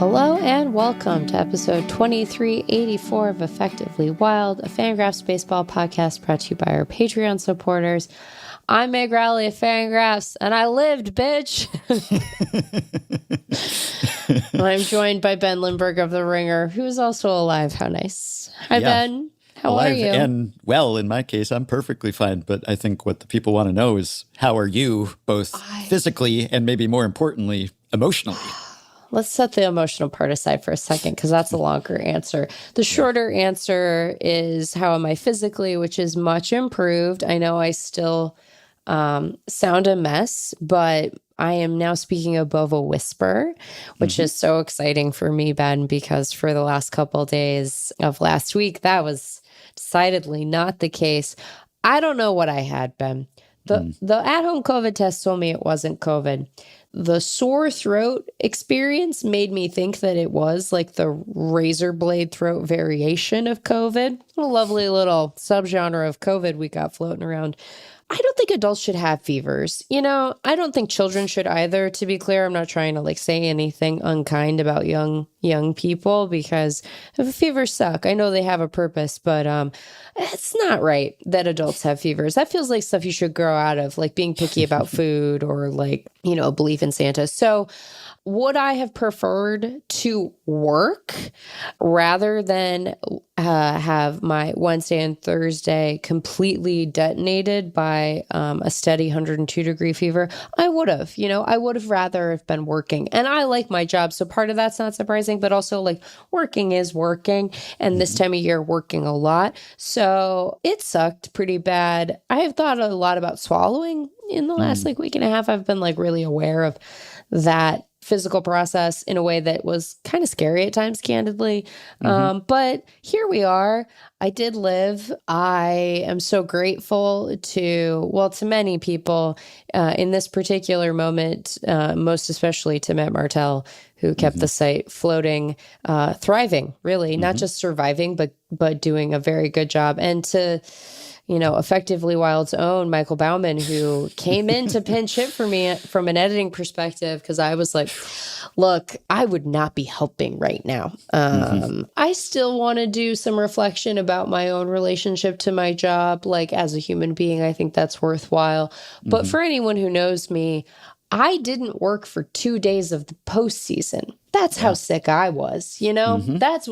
Hello and welcome to episode 2384 of Effectively Wild, a FanGraphs baseball podcast brought to you by our Patreon supporters. I'm Meg Rowley of FanGraphs, and I lived, bitch. I'm joined by Ben Lindbergh of The Ringer, who is also alive. How nice. Hi, Ben. How alive are you? And well, in my case, I'm perfectly fine. But I think what the people want to know is, how are you, both physically and maybe more importantly, emotionally? Let's set the emotional part aside for a second, because that's a longer answer. The shorter answer is, how am I physically, which is much improved. I know I still sound a mess, but I am now speaking above a whisper, which is so exciting for me, Ben, because for the last couple of days of last week, that was decidedly not the case. I don't know what I had, Ben. The at-home COVID test told me it wasn't COVID. The sore throat experience made me think that it was like the razor blade throat variation of COVID. A lovely little subgenre of COVID we got floating around. I don't think adults should have fevers. You know, I don't think children should either, to be clear. I'm not trying to say anything unkind about young people, because if fevers suck, I know they have a purpose, but it's not right that adults have fevers. That feels like stuff you should grow out of, like being picky about food or a belief in Santa. So would I have preferred to work rather than have my Wednesday and Thursday completely detonated by a steady 102-degree fever? I would have. I would have rather have been working. And I like my job, so part of that's not surprising, but also working is working. And this time of year, working a lot. So it sucked pretty bad. I have thought a lot about swallowing in the last week and a half. I've been really aware of that physical process in a way that was kind of scary at times, candidly. But here we are. I did live. I am so grateful to many people in this particular moment, most especially to Matt Martell, who kept the site floating, thriving, really, not just surviving, but doing a very good job. And to Effectively Wild's own Michael Bauman, who came in to pinch hit for me from an editing perspective, because I was like, look, I would not be helping right now. I still want to do some reflection about my own relationship to my job. As a human being, I think that's worthwhile. But for anyone who knows me, I didn't work for 2 days of the postseason. That's how sick I was. That's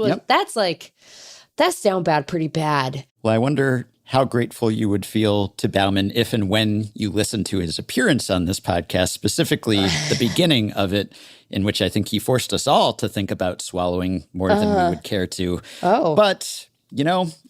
down bad, pretty bad. Well, I wonder how grateful you would feel to Bauman if and when you listen to his appearance on this podcast, specifically the beginning of it, in which I think he forced us all to think about swallowing more than we would care to. But,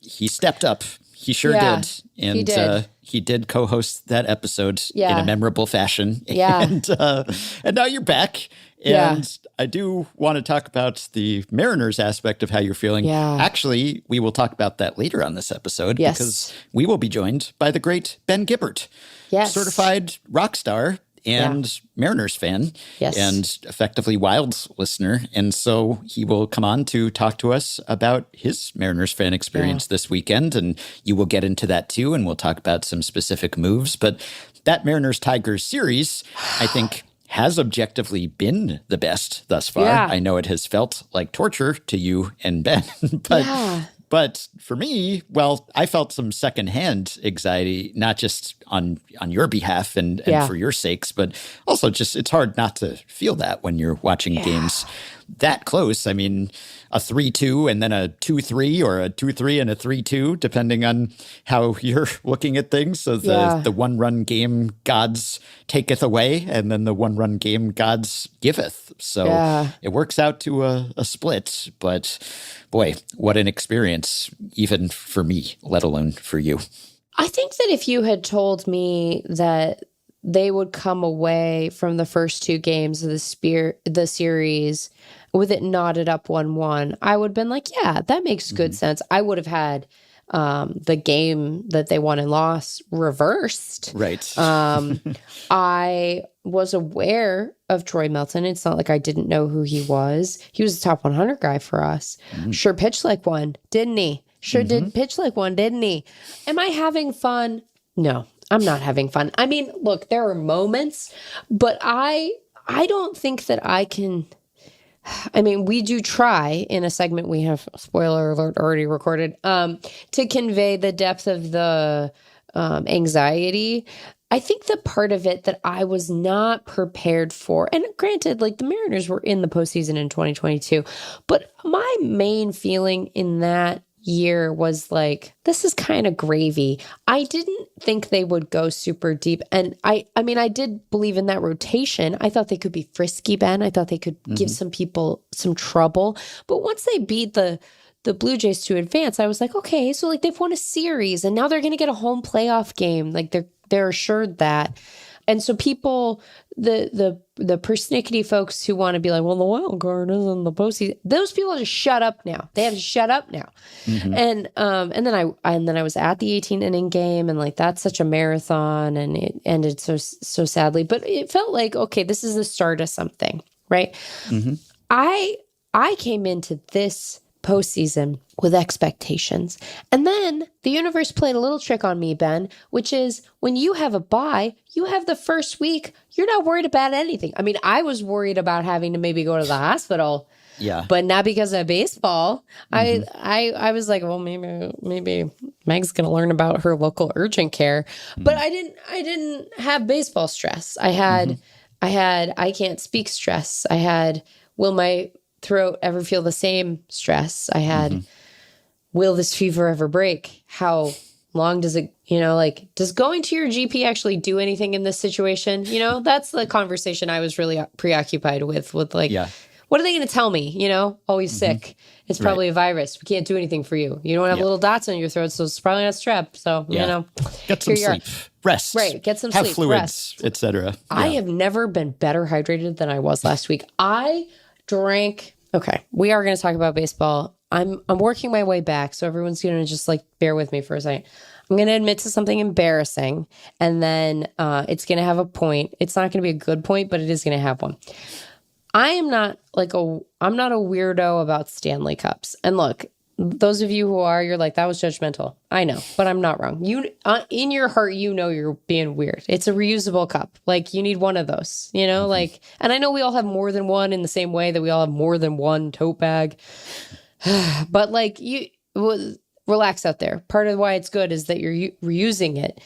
he stepped up. He sure did. And he did co-host that episode in a memorable fashion. Yeah. And now you're back. And I do want to talk about the Mariners aspect of how you're feeling. Yeah. Actually, we will talk about that later on this episode, because we will be joined by the great Ben Gibbard, certified rock star and Mariners fan, and Effectively Wild listener. And so he will come on to talk to us about his Mariners fan experience this weekend. And you will get into that too. And we'll talk about some specific moves. But that Mariners-Tigers series, I think, has objectively been the best thus far. I know it has felt like torture to you and Ben, but for me, I felt some secondhand anxiety, not just on your behalf and for your sakes, but also just it's hard not to feel that when you're watching games that close. I mean, a 3-2 and then a 2-3 or a 2-3 and a 3-2, depending on how you're looking at things. So the one-run game gods taketh away, and then the one-run game gods giveth. So it works out to a split. But boy, what an experience, even for me, let alone for you. I think that if you had told me that they would come away from the first two games of the series with it knotted up 1-1, I would have been like, yeah, that makes good sense. I would have had the game that they won and lost reversed. Right. I was aware of Troy Melton. It's not like I didn't know who he was. He was a top 100 guy for us. Sure pitched like one, didn't he? Sure did pitch like one, didn't he? Am I having fun? No, I'm not having fun. I mean, look, there are moments, but I don't think that I can I mean, we do try in a segment we have, spoiler alert, already recorded, to convey the depth of the anxiety. I think the part of it that I was not prepared for, and granted, like the Mariners were in the postseason in 2022, but my main feeling in that year was like, this is kind of gravy. I didn't think they would go super deep. And I mean, I did believe in that rotation. I thought they could be frisky, Ben. I thought they could give some people some trouble. But once they beat the Blue Jays to advance, I was like, okay, so like they've won a series and now they're going to get a home playoff game. Like they're assured that. And so people, the persnickety folks who want to be like, well, the wild card is in the postseason, those people just shut up now. They have to shut up now. And then I was at the 18 inning game, and like that's such a marathon, and it ended so sadly. But it felt like, okay, this is the start of something, right? I came into this postseason with expectations. And then the universe played a little trick on me, Ben, which is when you have a bye, you have the first week, you're not worried about anything. I mean, I was worried about having to maybe go to the hospital, but not because of baseball. I was like, well, maybe Meg's going to learn about her local urgent care, but I didn't have baseball stress. I had I can't speak stress. I had, will my throat ever feel the same stress? I had, will this fever ever break? How long does it, like, does going to your GP actually do anything in this situation? That's the conversation I was really preoccupied with like, what are they going to tell me? Always sick. It's probably a virus. We can't do anything for you. You don't have little dots on your throat, so it's probably not strep. So, get some sleep, rest. Right, get some have sleep, fluids, etc. I have never been better hydrated than I was last week. I drank. Okay, we are going to talk about baseball. I'm working my way back, so everyone's going to just like bear with me for a second. I'm going to admit to something embarrassing, and then it's going to have a point. It's not going to be a good point, but it is going to have one. I'm not a weirdo about Stanley Cups. And look, those of you who are, you're like, that was judgmental. I know, but I'm not wrong. You, in your heart, you're being weird. It's a reusable cup. Like, you need one of those, like, and I know we all have more than one in the same way that we all have more than one tote bag. But like, relax out there. Part of why it's good is that you're reusing it.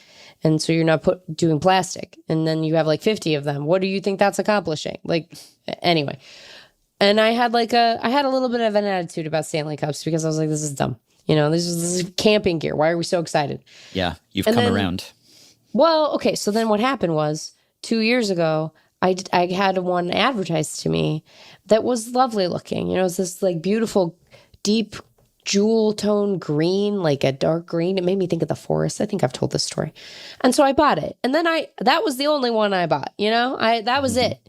And so you're not doing plastic. And then you have like 50 of them. What do you think that's accomplishing? Like, anyway. And I had a little bit of an attitude about Stanley Cups because I was like, this is dumb. This is camping gear. Why are we so excited? Yeah, you've come around. Well, okay. So then what happened was 2 years ago, I had one advertised to me that was lovely looking. It was this like beautiful, deep jewel tone green, like a dark green. It made me think of the forest. I think I've told this story. And so I bought it. And then that was the only one I bought, that was it.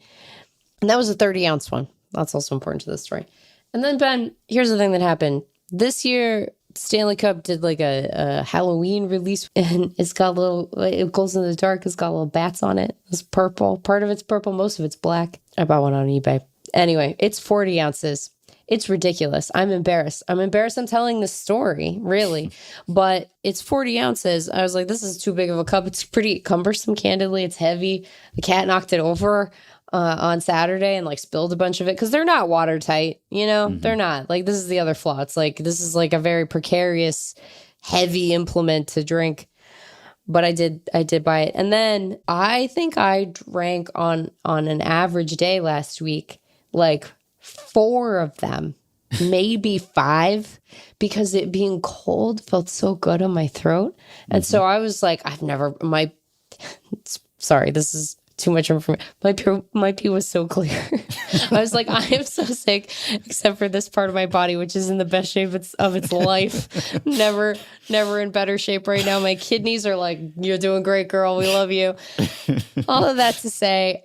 And that was a 30-ounce one. That's also important to this story. And then, Ben, here's the thing that happened. This year, Stanley Cup did like a Halloween release, and it glows in the dark. It's got little bats on it. It's purple. Part of it's purple. Most of it's black. I bought one on eBay. Anyway, it's 40 ounces. It's ridiculous. I'm embarrassed. I'm telling this story, really. But it's 40 ounces. I was like, this is too big of a cup. It's pretty cumbersome, candidly. It's heavy. The cat knocked it over on Saturday and like spilled a bunch of it because they're not watertight, They're not. Like, this is the other flaw. It's like, this is like a very precarious, heavy implement to drink. But I did buy it. And then I think I drank on an average day last week, like 4 of them, maybe 5, because it being cold felt so good on my throat. And so I was like, sorry, this is too much information. My pee was so clear. I was like, I am so sick, except for this part of my body, which is in the best shape of its life. Never in better shape right now. My kidneys are like, you're doing great, girl. We love you. All of that to say,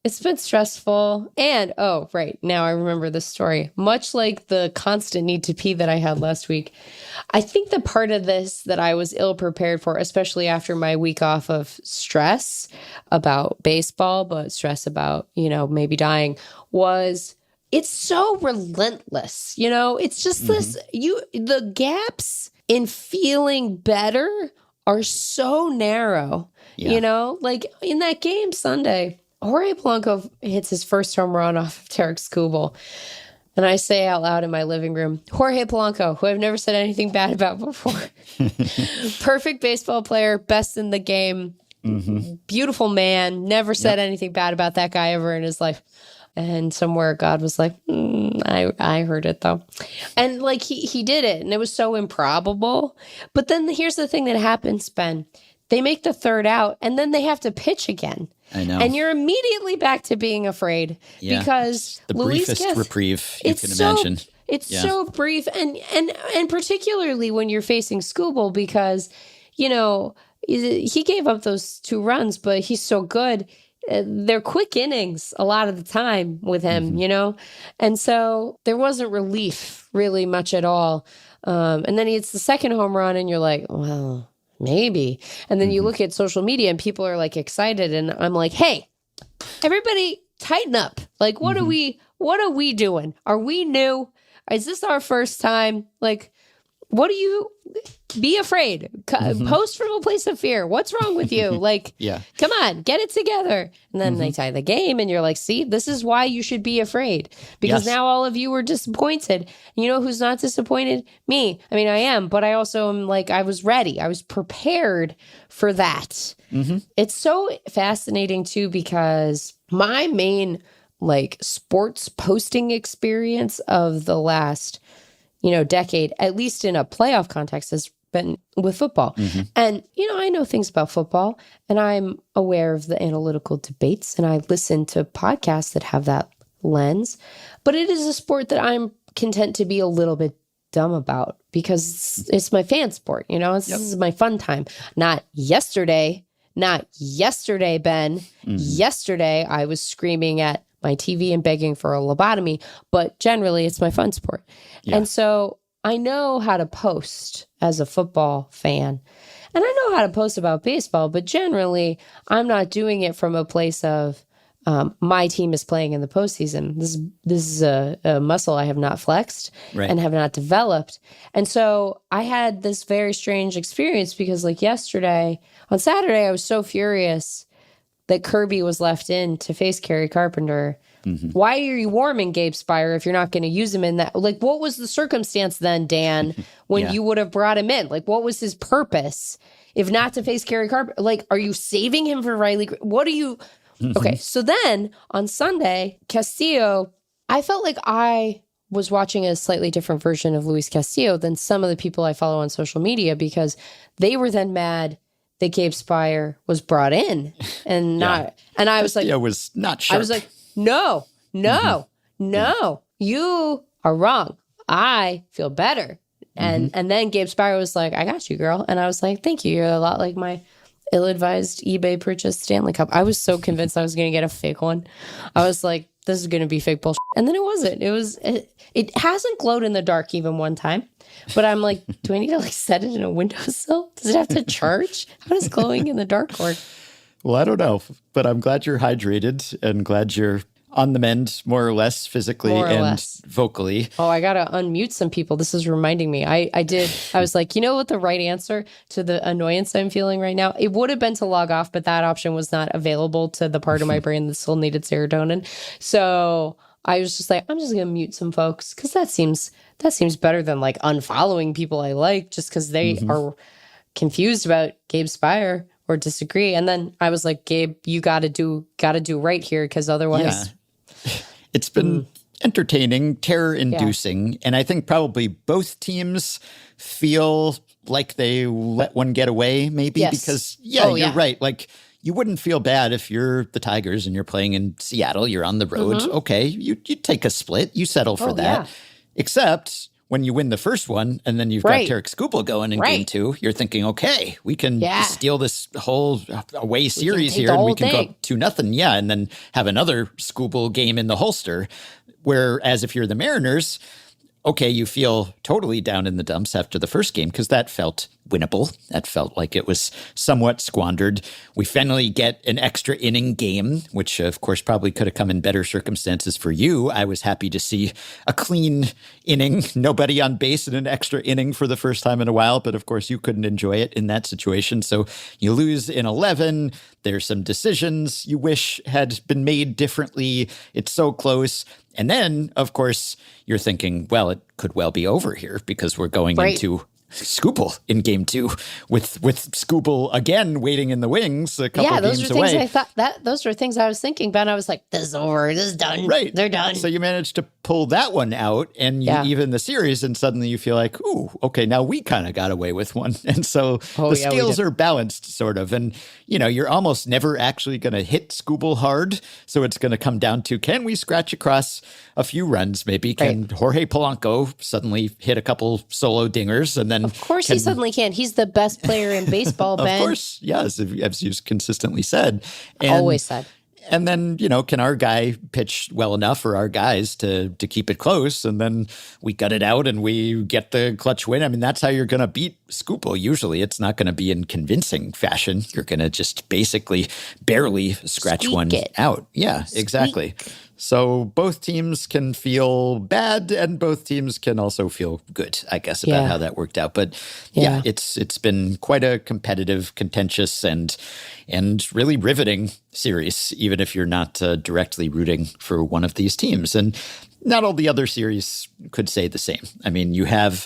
it's been stressful. And, oh, right. Now I remember this story. Much like the constant need to pee that I had last week, I think the part of this that I was ill prepared for, especially after my week off of stress about baseball, but stress about, maybe dying, was it's so relentless. It's just the gaps in feeling better are so narrow, like in that game Sunday. Jorge Polanco hits his first home run off of Tarik Skubal. And I say out loud in my living room, Jorge Polanco, who I've never said anything bad about before. Perfect baseball player, best in the game, beautiful man, never said anything bad about that guy ever in his life. And somewhere God was like, I heard it though. And like he did it, and it was so improbable. But then here's the thing that happens, Ben. They make the third out, and then they have to pitch again. I know. And you're immediately back to being afraid because the briefest reprieve you can imagine. It's so brief, and particularly when you're facing Skubal because, you know, he gave up those 2 runs, but he's so good. They're quick innings a lot of the time with him, you know? And so there wasn't relief really much at all. And then he hits the second home run and you're like, well, maybe. And then you look at social media and people are like excited. And I'm like, hey, everybody tighten up. Like, what are we doing? Are we new? Is this our first time? Like, what do you be afraid? Post from a place of fear. What's wrong with you? Like, come on, get it together. And then they tie the game and you're like, see, this is why you should be afraid. Because now all of you were disappointed. And you know who's not disappointed? Me. I mean, I am, but I also am like, I was ready. I was prepared for that. It's so fascinating too, because my main like sports posting experience of the last decade, at least in a playoff context, has been with football. And, I know things about football and I'm aware of the analytical debates and I listen to podcasts that have that lens, but it is a sport that I'm content to be a little bit dumb about because it's my fan sport, this is my fun time. Not yesterday, Ben. Yesterday I was screaming at my TV and begging for a lobotomy, but generally it's my fun sport. And so I know how to post as a football fan and I know how to post about baseball, but generally I'm not doing it from a place of my team is playing in the postseason. This is a muscle I have not flexed and have not developed. And so I had this very strange experience because like on Saturday, I was so furious that Kirby was left in to face Kerry Carpenter. Why are you warming Gabe Spire if you're not going to use him in that? Like, what was the circumstance then, Dan, when you would have brought him in? Like, what was his purpose if not to face Kerry Carpenter? Like, are you saving him for Riley? What are you? Okay, so then on Sunday, Castillo, I felt like I was watching a slightly different version of Luis Castillo than some of the people I follow on social media because they were then mad that Gabe Spire was brought in and not, and I was like, was not sharp. I was like, no, you are wrong. I feel better. And then Gabe Spire was like, I got you, girl. And I was like, thank you. You're a lot like my ill-advised eBay purchased Stanley Cup. I was so convinced I was going to get a fake one. I was like, this is going to be fake bullshit. And then it wasn't. It hasn't glowed in the dark even one time. But I'm like, do I need to like set it in a windowsill? Does it have to charge? How does glowing in the dark work? Well, I don't know, but I'm glad you're hydrated and glad you're on the mend more or less physically vocally. Oh, I got to unmute some people. This is reminding me. I was like, you know what the right answer to the annoyance I'm feeling right now? It would have been to log off, but that option was not available to the part of my brain that still needed serotonin. So I was just like, I'm just going to mute some folks because that seems better than like unfollowing people I like just because they are confused about Gabe Spire or disagree. And then I was like, Gabe, you got to do right here because otherwise. It's been entertaining, terror-inducing, and I think probably both teams feel like they let one get away maybe because, you're right. Like, you wouldn't feel bad if you're the Tigers and you're playing in Seattle, you're on the road. Okay, you take a split, you settle for that. Yeah. Except when you win the first one and then you've got Tarik Skubal going in game 2, you're thinking, okay, we can steal this whole away series here and we can go up 2-0. Yeah, and then have another Skubal game in the holster. Whereas if you're the Mariners, okay, you feel totally down in the dumps after the first game because that felt winnable. That felt like it was somewhat squandered. We finally get an extra inning game, which of course probably could have come in better circumstances for you. I was happy to see a clean inning, nobody on base in an extra inning for the first time in a while. But of course you couldn't enjoy it in that situation. So you lose in 11. There's some decisions you wish had been made differently. It's so close. And then, of course, you're thinking, well, it could well be over here because we're going into Scoople in game 2 with Scoople again waiting in the wings a couple games away. Yeah, those were things I was thinking about. I was like, this is over. This is done. Right. They're done. So you managed to pull that one out and you even the series, and suddenly you feel like, ooh, okay, now we kind of got away with one. And so the scales are balanced sort of. And, you're almost never actually going to hit Scoople hard. So it's going to come down to, can we scratch across a few runs maybe? Can Jorge Polanco suddenly hit a couple solo dingers? And then of course he suddenly can. He's the best player in baseball, Ben. Of course, yes, as you've consistently said. Always said. And then, can our guy pitch well enough for our guys to keep it close? And then we gut it out and we get the clutch win. I mean, that's how you're going to beat Scoople. Usually it's not going to be in convincing fashion. You're going to just basically barely scratch one out. Yeah, exactly. So both teams can feel bad and both teams can also feel good, I guess, about how that worked out. But it's been quite a competitive, contentious, and really riveting series, even if you're not directly rooting for one of these teams. And not all the other series could say the same. I mean, you have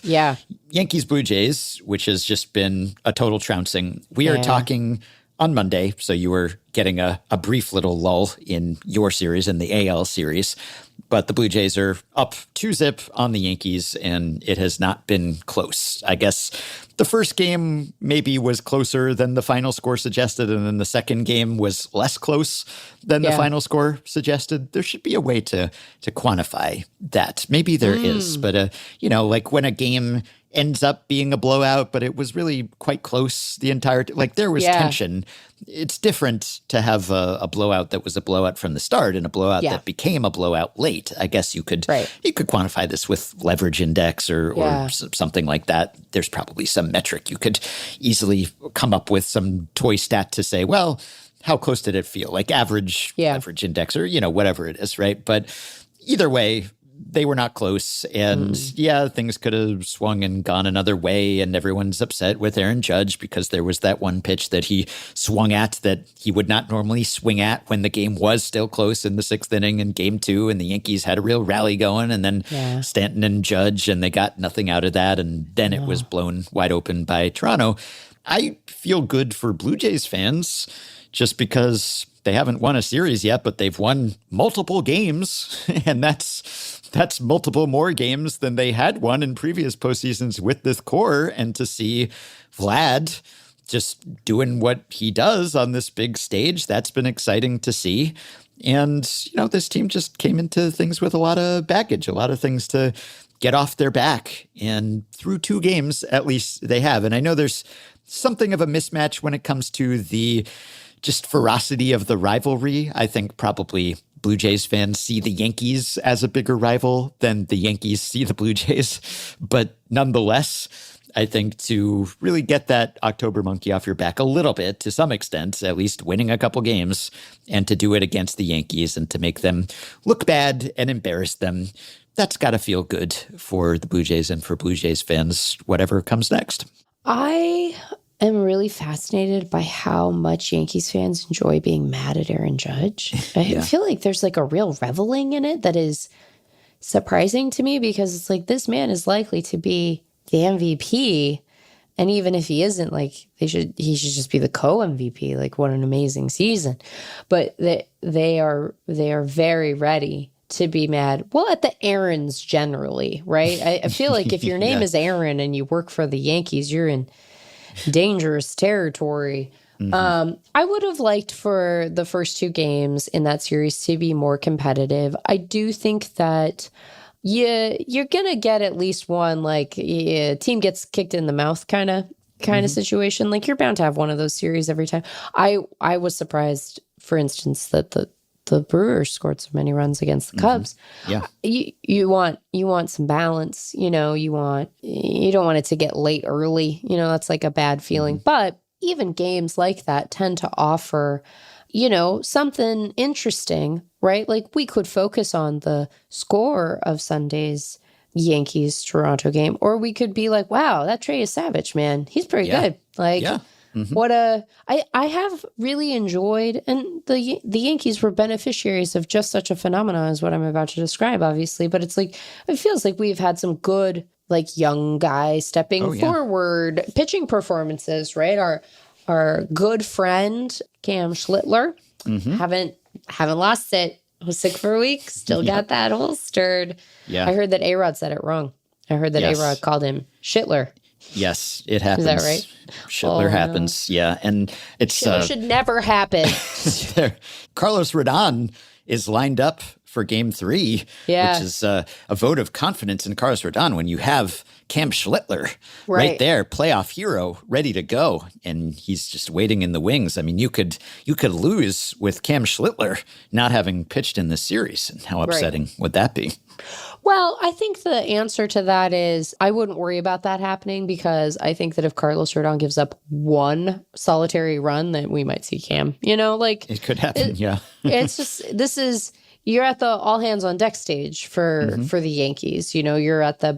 Yankees Blue Jays, which has just been a total trouncing. We are talking on Monday, so you were getting a brief little lull in your series, in the AL series. But the Blue Jays are up 2-0 on the Yankees, and it has not been close. I guess the first game maybe was closer than the final score suggested, and then the second game was less close than the final score suggested. There should be a way to quantify that. Maybe there is, but like when a game ends up being a blowout, but it was really quite close the entire like there was tension. It's different to have a blowout that was a blowout from the start and a blowout that became a blowout late. I guess you could quantify this with leverage index or something like that. There's probably some metric you could easily come up with, some toy stat to say, well, how close did it feel? Like average leverage index or, whatever it is, right? But either way, they were not close. And things could have swung and gone another way. And everyone's upset with Aaron Judge because there was that one pitch that he swung at that he would not normally swing at when the game was still close in the 6th inning in game 2. And the Yankees had a real rally going. And then Stanton and Judge, and they got nothing out of that. And then it was blown wide open by Toronto. I feel good for Blue Jays fans just because they haven't won a series yet, but they've won multiple games. And that's multiple more games than they had won in previous postseasons with this core. And to see Vlad just doing what he does on this big stage, that's been exciting to see. And, this team just came into things with a lot of baggage, a lot of things to get off their back. And through 2 games, at least they have. And I know there's something of a mismatch when it comes to the just ferocity of the rivalry. I think probably Blue Jays fans see the Yankees as a bigger rival than the Yankees see the Blue Jays. But nonetheless, I think to really get that October monkey off your back a little bit, to some extent, at least winning a couple games, and to do it against the Yankees and to make them look bad and embarrass them, that's got to feel good for the Blue Jays and for Blue Jays fans, whatever comes next. I am really fascinated by how much Yankees fans enjoy being mad at Aaron Judge. I feel like there's like a real reveling in it that is surprising to me, because it's like, this man is likely to be the MVP. And even if he isn't, like, he should just be the co-MVP. Like, what an amazing season. But they are very ready to be mad. Well, at the Aarons generally, right? I feel like if your name is Aaron and you work for the Yankees, you're in dangerous territory. I would have liked for the first 2 games in that series to be more competitive. I do think that you're going to get at least one, like, team gets kicked in the mouth kind of situation. Like, you're bound to have one of those series every time. I was surprised, for instance, that the the Brewers scored so many runs against the Cubs. Yeah. You want some balance, you don't want it to get late early, that's like a bad feeling. But even games like that tend to offer, something interesting, right? Like we could focus on the score of Sunday's Yankees-Toronto game, or we could be like, wow, that Trey is Savage, man. He's pretty good. Like, I have really enjoyed, and the Yankees were beneficiaries of just such a phenomenon as what I'm about to describe, obviously, but it's like, it feels like we've had some good, like, young guys stepping forward, pitching performances, right? Our good friend, Cam Schlittler, haven't lost it. I was sick for a week, still got that holstered. Yeah. I heard that A-Rod said it wrong. I heard that A-Rod called him Shitler. Yes, it happens. Is that right? Shitler happens, yeah. And it's... should never happen. Carlos Rodon is lined up for Game 3, which is a vote of confidence in Carlos Rodon when you have Cam Schlittler right there, playoff hero, ready to go, and he's just waiting in the wings. I mean, you could lose with Cam Schlittler not having pitched in this series, and how upsetting would that be? Well, I think the answer to that is I wouldn't worry about that happening, because I think that if Carlos Rodon gives up one solitary run, that we might see Cam. Like it could happen. It's just you're at the all hands on deck stage for the Yankees. You're at the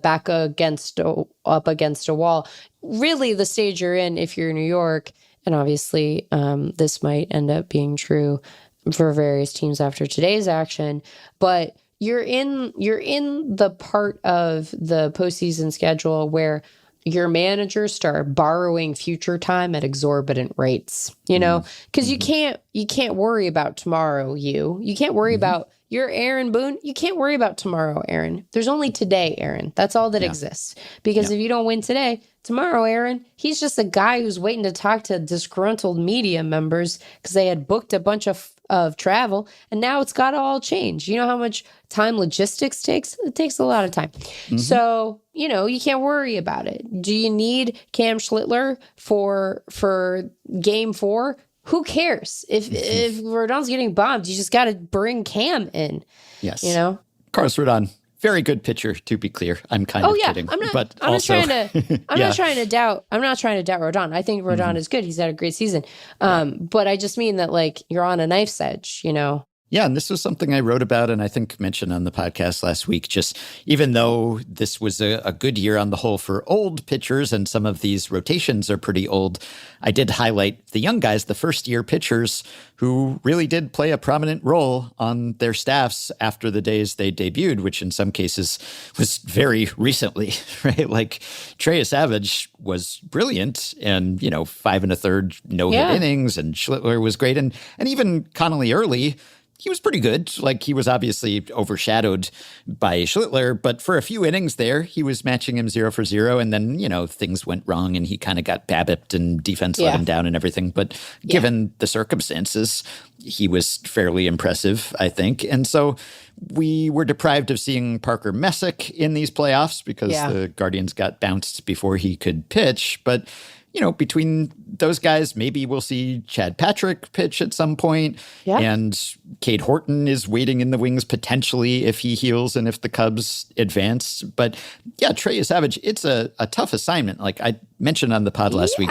up against a wall. Really, the stage you're in if you're in New York, and obviously this might end up being true for various teams after today's action, but you're in the part of the postseason schedule where your managers start borrowing future time at exorbitant rates, because you can't worry about tomorrow. You can't worry about your Aaron Boone. You can't worry about tomorrow, Aaron. There's only today, Aaron. That's all that exists. Because if you don't win today, tomorrow, Aaron, he's just a guy who's waiting to talk to disgruntled media members because they had booked a bunch of travel, and now it's got to all change. You know how much time logistics takes? It takes a lot of time. So, you can't worry about it. Do you need Cam Schlittler for Game 4? Who cares? If Rodon's getting bombed, you just got to bring Cam in. Yes. Carlos Rodon, very good pitcher, to be clear. I'm kind of kidding. I'm not trying to doubt Rodon. I think Rodon is good. He's had a great season. But I just mean that, like, you're on a knife's edge, Yeah, and this was something I wrote about and I think mentioned on the podcast last week. Just even though this was a good year on the whole for old pitchers and some of these rotations are pretty old, I did highlight the young guys, the first-year pitchers who really did play a prominent role on their staffs after the days they debuted, which in some cases was very recently, right? Like Trey Savage was brilliant and, 5 1/3 no-hit innings, and Schlittler was great. And even Connolly Early, he was pretty good. Like, he was obviously overshadowed by Schlittler, but for a few innings there, he was matching him 0 for 0. And then, things went wrong and he kind of got BABIP'd and defense let him down and everything. But given the circumstances, he was fairly impressive, I think. And so we were deprived of seeing Parker Messick in these playoffs because the Guardians got bounced before he could pitch. But between those guys, maybe we'll see Chad Patrick pitch at some point. Yeah. And Cade Horton is waiting in the wings potentially if he heals and if the Cubs advance. But yeah, Trey Savage, it's a tough assignment. Like I mentioned on the pod last week,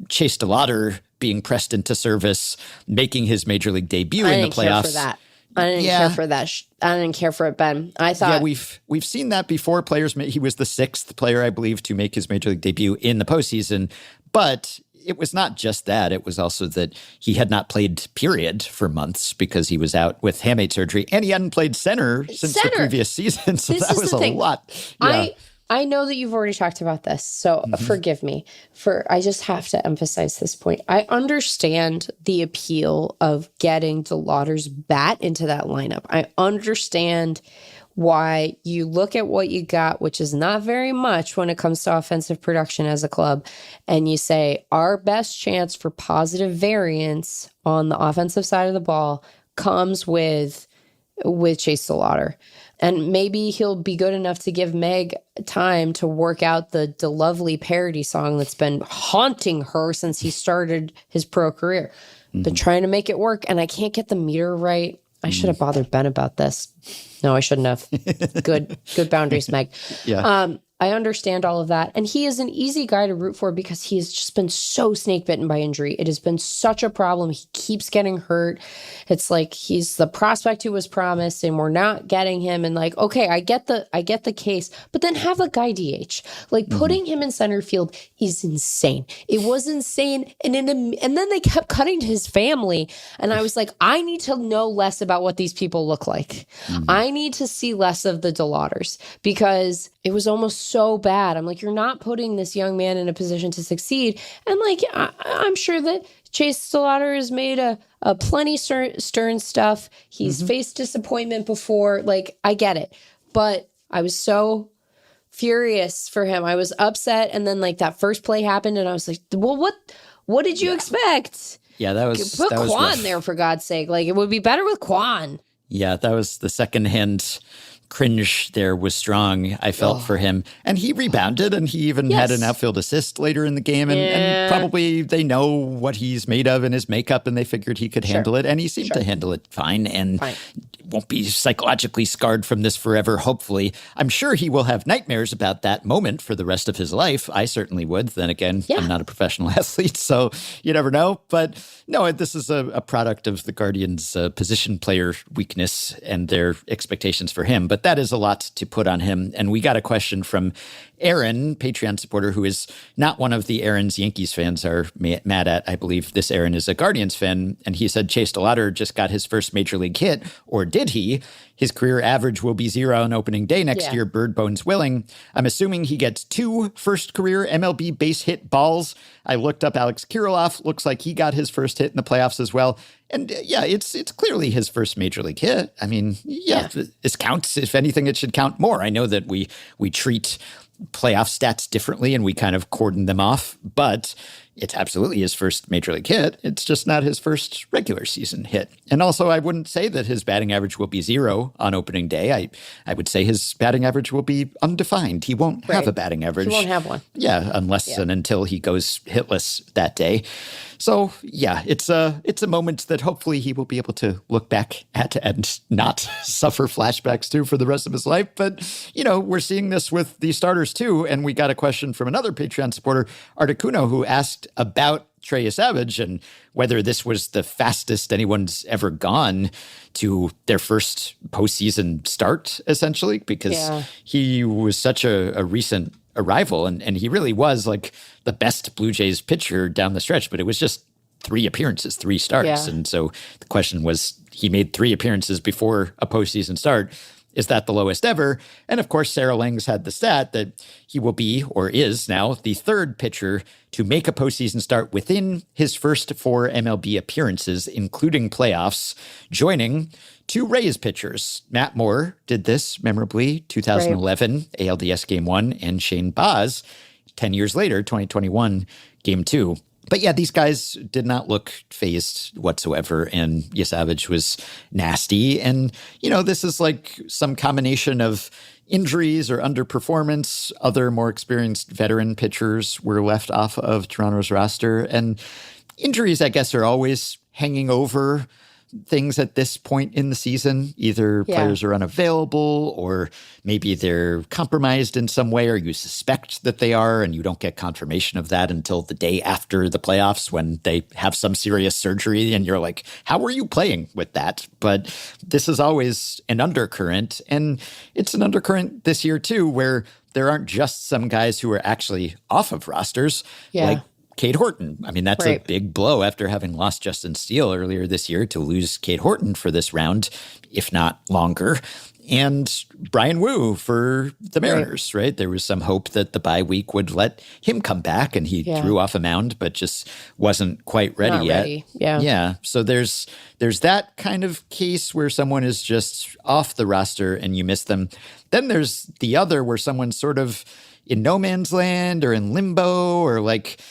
Chase DeLauder being pressed into service, making his major league debut in the playoffs. I didn't care for that. I didn't care for it, Ben. I thought... Yeah, we've seen that before. He was the 6th player, I believe, to make his major league debut in the postseason. But it was not just that. It was also that he had not played, period, for months because he was out with hamate surgery. And he hadn't played center since the previous season. So that was a lot. Yeah. I know that you've already talked about this, so forgive me. I just have to emphasize this point. I understand the appeal of getting DeLauder's bat into that lineup. I understand why you look at what you got, which is not very much when it comes to offensive production as a club, and you say, our best chance for positive variance on the offensive side of the ball comes with Chase DeLauder. And maybe he'll be good enough to give Meg time to work out the lovely parody song that's been haunting her since he started his pro career. Been trying to make it work, and I can't get the meter right. I should have bothered Ben about this. No, I shouldn't have. Good boundaries, Meg. Yeah. I understand all of that. And he is an easy guy to root for because he has just been so snake bitten by injury. It has been such a problem. He keeps getting hurt. It's like he's the prospect who was promised and we're not getting him. And like, okay, I get the case, but then have a guy DH. Like putting him in center field is insane. It was insane. And then they kept cutting to his family. And I was like, I need to know less about what these people look like. I need to see less of the DeLauters because it was almost so bad. I'm like, you're not putting this young man in a position to succeed. And like, I'm sure that Chase DeLauter has made a plenty stern stuff. He's faced disappointment before. Like, I get it. But I was so furious for him. I was upset. And then like that first play happened and I was like, well, what did you expect? Yeah, that was Put that was Quan rough. there for God's sake. Like, it would be better with Quan. Yeah, that was the secondhand cringe there was strong, I felt, for him. And he rebounded, and he even had an outfield assist later in the game. And probably they know what he's made of in his makeup, and they figured he could handle it. And he seemed to handle it fine and won't be psychologically scarred from this forever, hopefully. I'm sure he will have nightmares about that moment for the rest of his life. I certainly would. Then again, I'm not a professional athlete, so you never know. But no, this is a product of the Guardians' position player weakness and their expectations for him. But that is a lot to put on him. And we got a question from Aaron, Patreon supporter, who is not one of the Aaron's Yankees fans are mad at. I believe this Aaron is a Guardians fan. And he said Chase DeLauter just got his first major league hit, or did he? His career average will be 0 on opening day next year, bird bones willing. I'm assuming he gets 2 first career MLB base hit balls. I looked up Alex Kirilloff. Looks like he got his first hit in the playoffs as well. And it's clearly his first major league hit. I mean, this counts. If anything, it should count more. I know that we treat playoff stats differently and we kind of cordon them off, but it's absolutely his first major league hit. It's just not his first regular season hit. And also, I wouldn't say that his batting average will be 0 on opening day. I would say his batting average will be undefined. He won't have a batting average. He won't have one. Yeah, unless and until he goes hitless that day. So yeah, it's a moment that hopefully he will be able to look back at and not suffer flashbacks to for the rest of his life. But, we're seeing this with the starters too. And we got a question from another Patreon supporter, Articuno, who asked about Trey Savage and whether this was the fastest anyone's ever gone to their first postseason start, essentially, because he was such a recent arrival, and he really was like the best Blue Jays pitcher down the stretch, but it was just 3 appearances, 3 starts. Yeah. And so the question was, he made 3 appearances before a postseason start. Is that the lowest ever? And of course, Sarah Langs had the stat that he will be, or is now, the 3rd pitcher to make a postseason start within his first 4 MLB appearances, including playoffs, joining 2 Rays pitchers. Matt Moore did this memorably, 2011, ALDS Game 1, and Shane Baz, 10 years later, 2021, Game 2. But yeah, these guys did not look phased whatsoever, and Savage was nasty. And, this is like some combination of injuries or underperformance. Other more experienced veteran pitchers were left off of Toronto's roster. And injuries, I guess, are always hanging over things at this point in the season. Either players are unavailable, or maybe they're compromised in some way, or you suspect that they are, and you don't get confirmation of that until the day after the playoffs when they have some serious surgery, and you're like, how are you playing with that? But this is always an undercurrent, and it's an undercurrent this year too, where there aren't just some guys who are actually off of rosters, like Cade Horton. I mean, that's a big blow after having lost Justin Steele earlier this year to lose Cade Horton for this round, if not longer. And Brian Wu for the Mariners, right? There was some hope that the bye week would let him come back, and he threw off a mound, but just wasn't quite ready yet. Yeah. So there's that kind of case where someone is just off the roster and you miss them. Then there's the other where someone's sort of in no man's land or in limbo, or like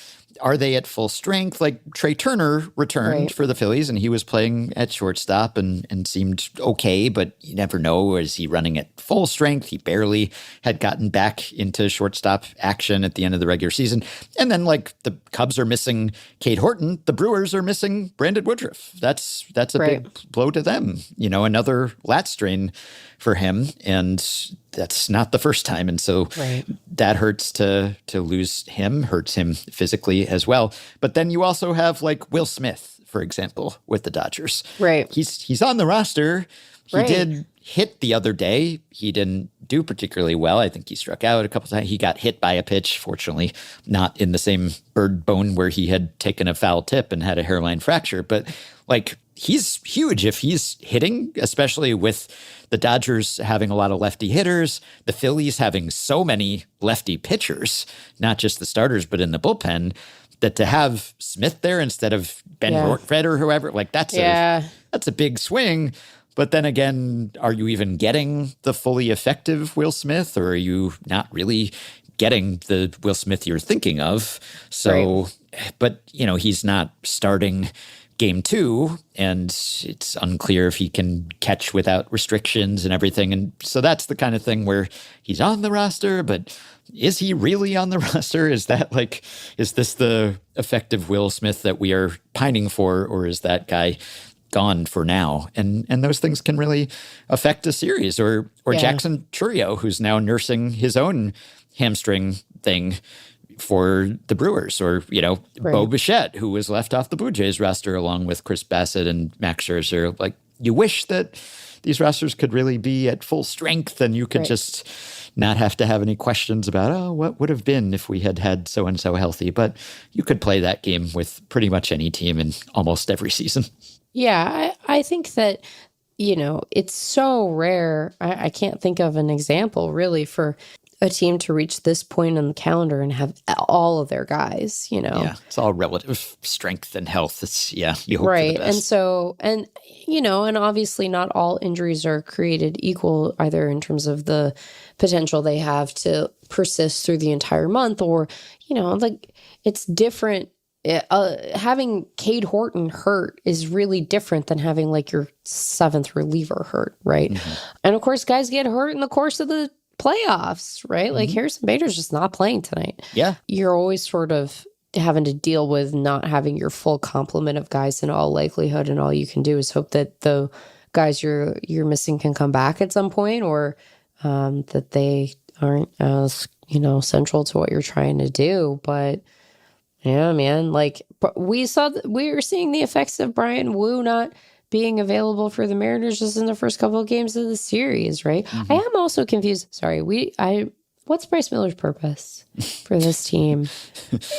are they at full strength? Like Trey Turner returned for the Phillies and he was playing at shortstop and seemed okay, but you never know. Is he running at full strength? He barely had gotten back into shortstop action at the end of the regular season. And then like the Cubs are missing Cade Horton. The Brewers are missing Brandon Woodruff. That's a big blow to them. Another lat strain for him. And that's not the first time. And so that hurts to lose him, hurts him physically as well. But then you also have like Will Smith, for example, with the Dodgers. Right. He's on the roster. He did hit the other day. He didn't do particularly well. I think he struck out a couple times. He got hit by a pitch, fortunately, not in the same bird bone where he had taken a foul tip and had a hairline fracture. But like, he's huge if he's hitting, especially with the Dodgers having a lot of lefty hitters, the Phillies having so many lefty pitchers, not just the starters, but in the bullpen, that to have Smith there instead of Ben Rortvedt or whoever, like that's a big swing. But then again, are you even getting the fully effective Will Smith, or are you not really getting the Will Smith you're thinking of? So, but he's not starting Game 2, and it's unclear if he can catch without restrictions and everything. And so that's the kind of thing where he's on the roster, but is he really on the roster? Is this the effective Will Smith that we are pining for, or is that guy gone for now? And those things can really affect a series. Or Jackson Chourio, who's now nursing his own hamstring thing for the Brewers, or, Bo Bichette, who was left off the Blue Jays roster along with Chris Bassett and Max Scherzer. Like, you wish that these rosters could really be at full strength and you could just not have to have any questions about, what would have been if we had had so-and-so healthy. But you could play that game with pretty much any team in almost every season. Yeah, I think that, it's so rare. I can't think of an example really for a team to reach this point on the calendar and have all of their guys, Yeah, it's all relative strength and health. It's, you hope for the best. And so, and obviously not all injuries are created equal either in terms of the potential they have to persist through the entire month, or, like it's different. Having Cade Horton hurt is really different than having like your seventh reliever hurt, right? Mm-hmm. And of course, guys get hurt in the course of the playoffs, right? Like Harrison Bader's just not playing tonight. Yeah. You're always sort of having to deal with not having your full complement of guys in all likelihood, and all you can do is hope that the guys you're missing can come back at some point, or that they aren't as, central to what you're trying to do. But yeah, man, like we were seeing the effects of Brian Wu not being available for the Mariners just in the first couple of games of the series, right? Mm-hmm. I am also confused. Sorry, what's Bryce Miller's purpose for this team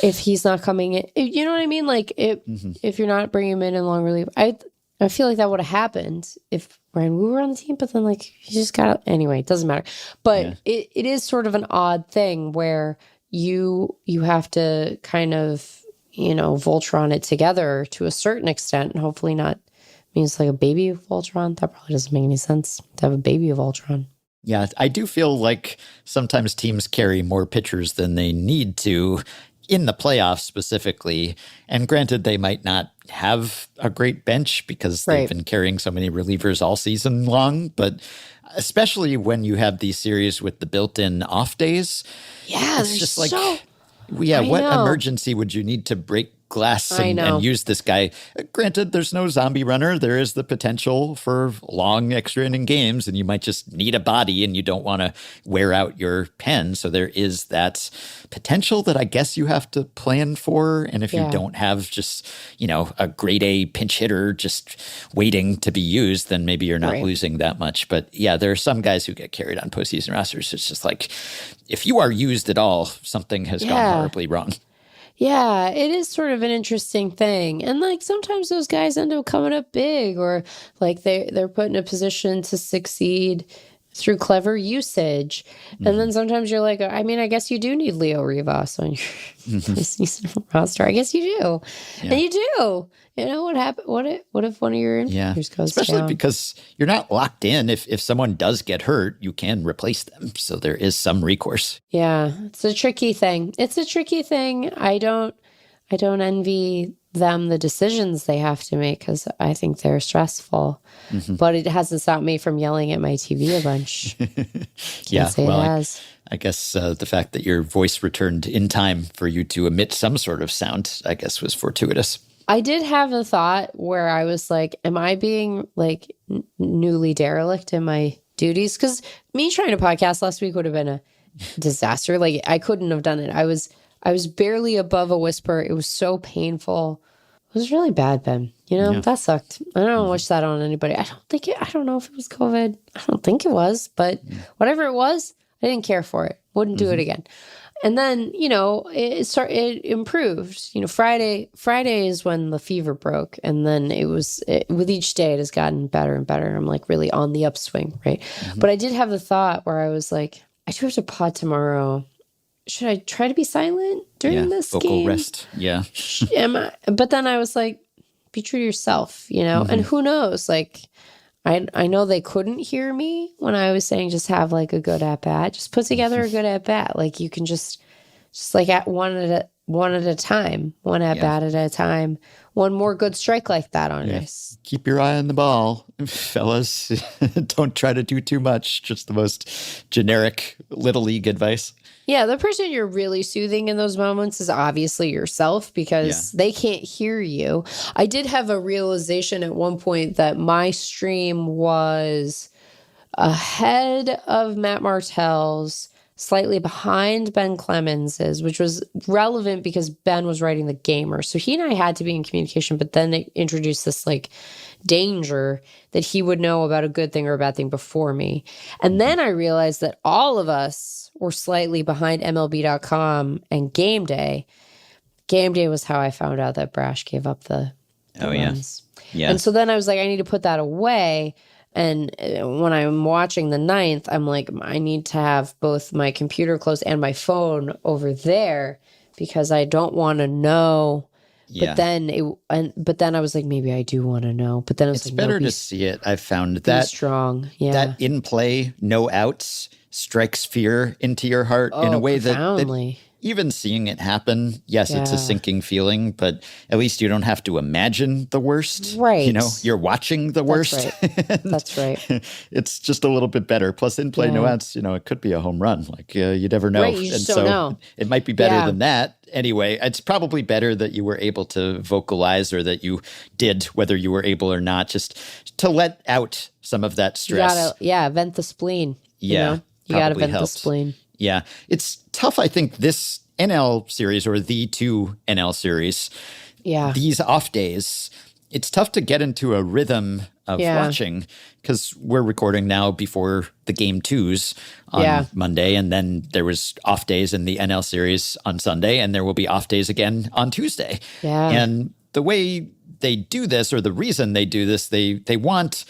if he's not coming in? You know what I mean? Like if you're not bringing him in long relief, I feel like that would have happened if Brian Wu were on the team, but then like he just got anyway. It doesn't matter. But it is sort of an odd thing where you have to kind of Voltron it together to a certain extent, and hopefully not. Means like a baby of Voltron. That probably doesn't make any sense to have a baby of Voltron. Yeah, I do feel like sometimes teams carry more pitchers than they need to in the playoffs specifically. And granted, they might not have a great bench because they've been carrying so many relievers all season long. But especially when you have these series with the built-in off days, it's just like, what emergency would you need to break glass and use this guy? Granted, there's no zombie runner. There is the potential for long extra inning games, and you might just need a body and you don't want to wear out your pen. So there is that potential that I guess you have to plan for. And if you don't have just, a grade A pinch hitter just waiting to be used, then maybe you're not losing that much. But yeah, there are some guys who get carried on postseason rosters. It's just like, if you are used at all, something has gone horribly wrong. Yeah, it is sort of an interesting thing. And like sometimes those guys end up coming up big, or like they're put in a position to succeed through clever usage. And then sometimes you're like, I mean, I guess you do need Leo Rivas on your season roster. I guess you do. Yeah. And you do. What happened? What if one of your infielders goes Especially down? Because you're not locked in. If someone does get hurt, you can replace them. So there is some recourse. Yeah, it's a tricky thing. I I don't envy them the decisions they have to make because I think they're stressful. But it hasn't stopped me from yelling at my TV a bunch. Yeah, well, I guess the fact that your voice returned in time for you to emit some sort of sound, I guess, was fortuitous. I did have a thought where I was like, am I being like newly derelict in my duties? Because me trying to podcast last week would have been a disaster. Like, I couldn't have done it. I was barely above a whisper. It was so painful. It was really bad, Ben. That sucked. I don't wish that on anybody. I don't know if it was COVID. I don't think it was, but whatever it was, I didn't care for it. Wouldn't do it again. And then, it improved. Friday is when the fever broke. And then with each day, it has gotten better and better. I'm like really on the upswing, right? But I did have the thought where I was like, I do have to pod tomorrow. Should I try to be silent during this vocal game? Rest. Yeah. But then I was like, be true to yourself, and who knows? Like, I know they couldn't hear me when I was saying just have like a good at bat, just put together a good at bat. Like you can just like at one at a time, one at bat at a time, one more good strike like that on us. Keep your eye on the ball, fellas. Don't try to do too much. Just the most generic little league advice. Yeah, the person you're really soothing in those moments is obviously yourself because they can't hear you. I did have a realization at one point that my stream was ahead of Matt Martell's, slightly behind Ben Clemens's, which was relevant because Ben was writing The Gamer. So he and I had to be in communication, but then they introduced this like danger that he would know about a good thing or a bad thing before me. And then I realized that all of us were slightly behind MLB.com and Game Day. Game Day was how I found out that Brash gave up the runs. Yeah. And so then I was like, I need to put that away. And when I'm watching the ninth, I'm like, I need to have both my computer closed and my phone over there because I don't want to know. Yeah. But then I was like, maybe I do want to know. But then it's better to see it. I've found that strong. Yeah. That in play, no outs strikes fear into your heart in a way that even seeing it happen, yes, it's a sinking feeling, but at least you don't have to imagine the worst. Right. You're watching the worst. Right. That's right. It's just a little bit better. Plus, in play, no outs, it could be a home run. Like, you never know. Right, you just don't know. It might be better than that. Anyway, it's probably better that you were able to vocalize or that you did, whether you were able or not, just to let out some of that stress. You gotta, vent the spleen. You gotta vent the spleen. Yeah. It's tough, I think, this NL series or the two NL series, these off days, it's tough to get into a rhythm of watching because we're recording now before the game twos on Monday, and then there was off days in the NL series on Sunday, and there will be off days again on Tuesday. Yeah. And the way they do this, or the reason they do this, they want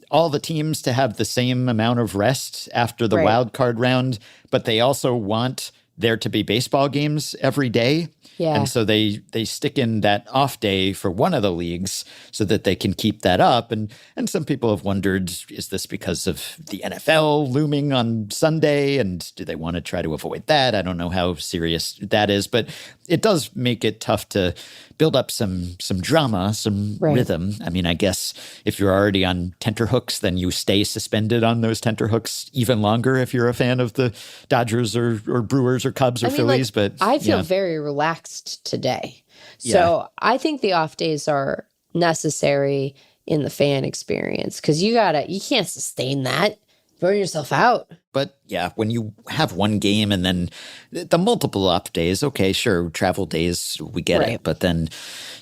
all the teams to have the same amount of rest after the wild card round, but they also want there to be baseball games every day. Yeah. And so they stick in that off day for one of the leagues so that they can keep that up. And some people have wondered, is this because of the NFL looming on Sunday? And do they want to try to avoid that? I don't know how serious that is, but it does make it tough to build up some drama, some rhythm. I mean, I guess if you're already on tenterhooks, then you stay suspended on those tenterhooks even longer if you're a fan of the Dodgers or Brewers or Cubs or Phillies. But I feel very relaxed today. So I think the off days are necessary in the fan experience because you can't sustain that. Burn yourself out. But yeah, when you have one game and then the multiple off days, okay, sure, travel days, we get it. But then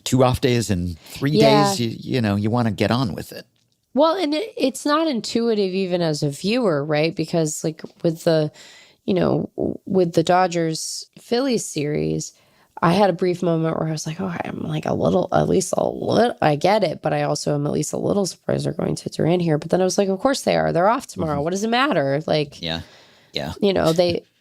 2 off days and 3 days, you want to get on with it. Well, and it's not intuitive even as a viewer, right? Because like with the Dodgers Phillies series, I had a brief moment where I was like, oh, I'm like at least a little, I get it, but I also am at least a little surprised they're going to Duran here. But then I was like, of course they are. They're off tomorrow. What does it matter? Like,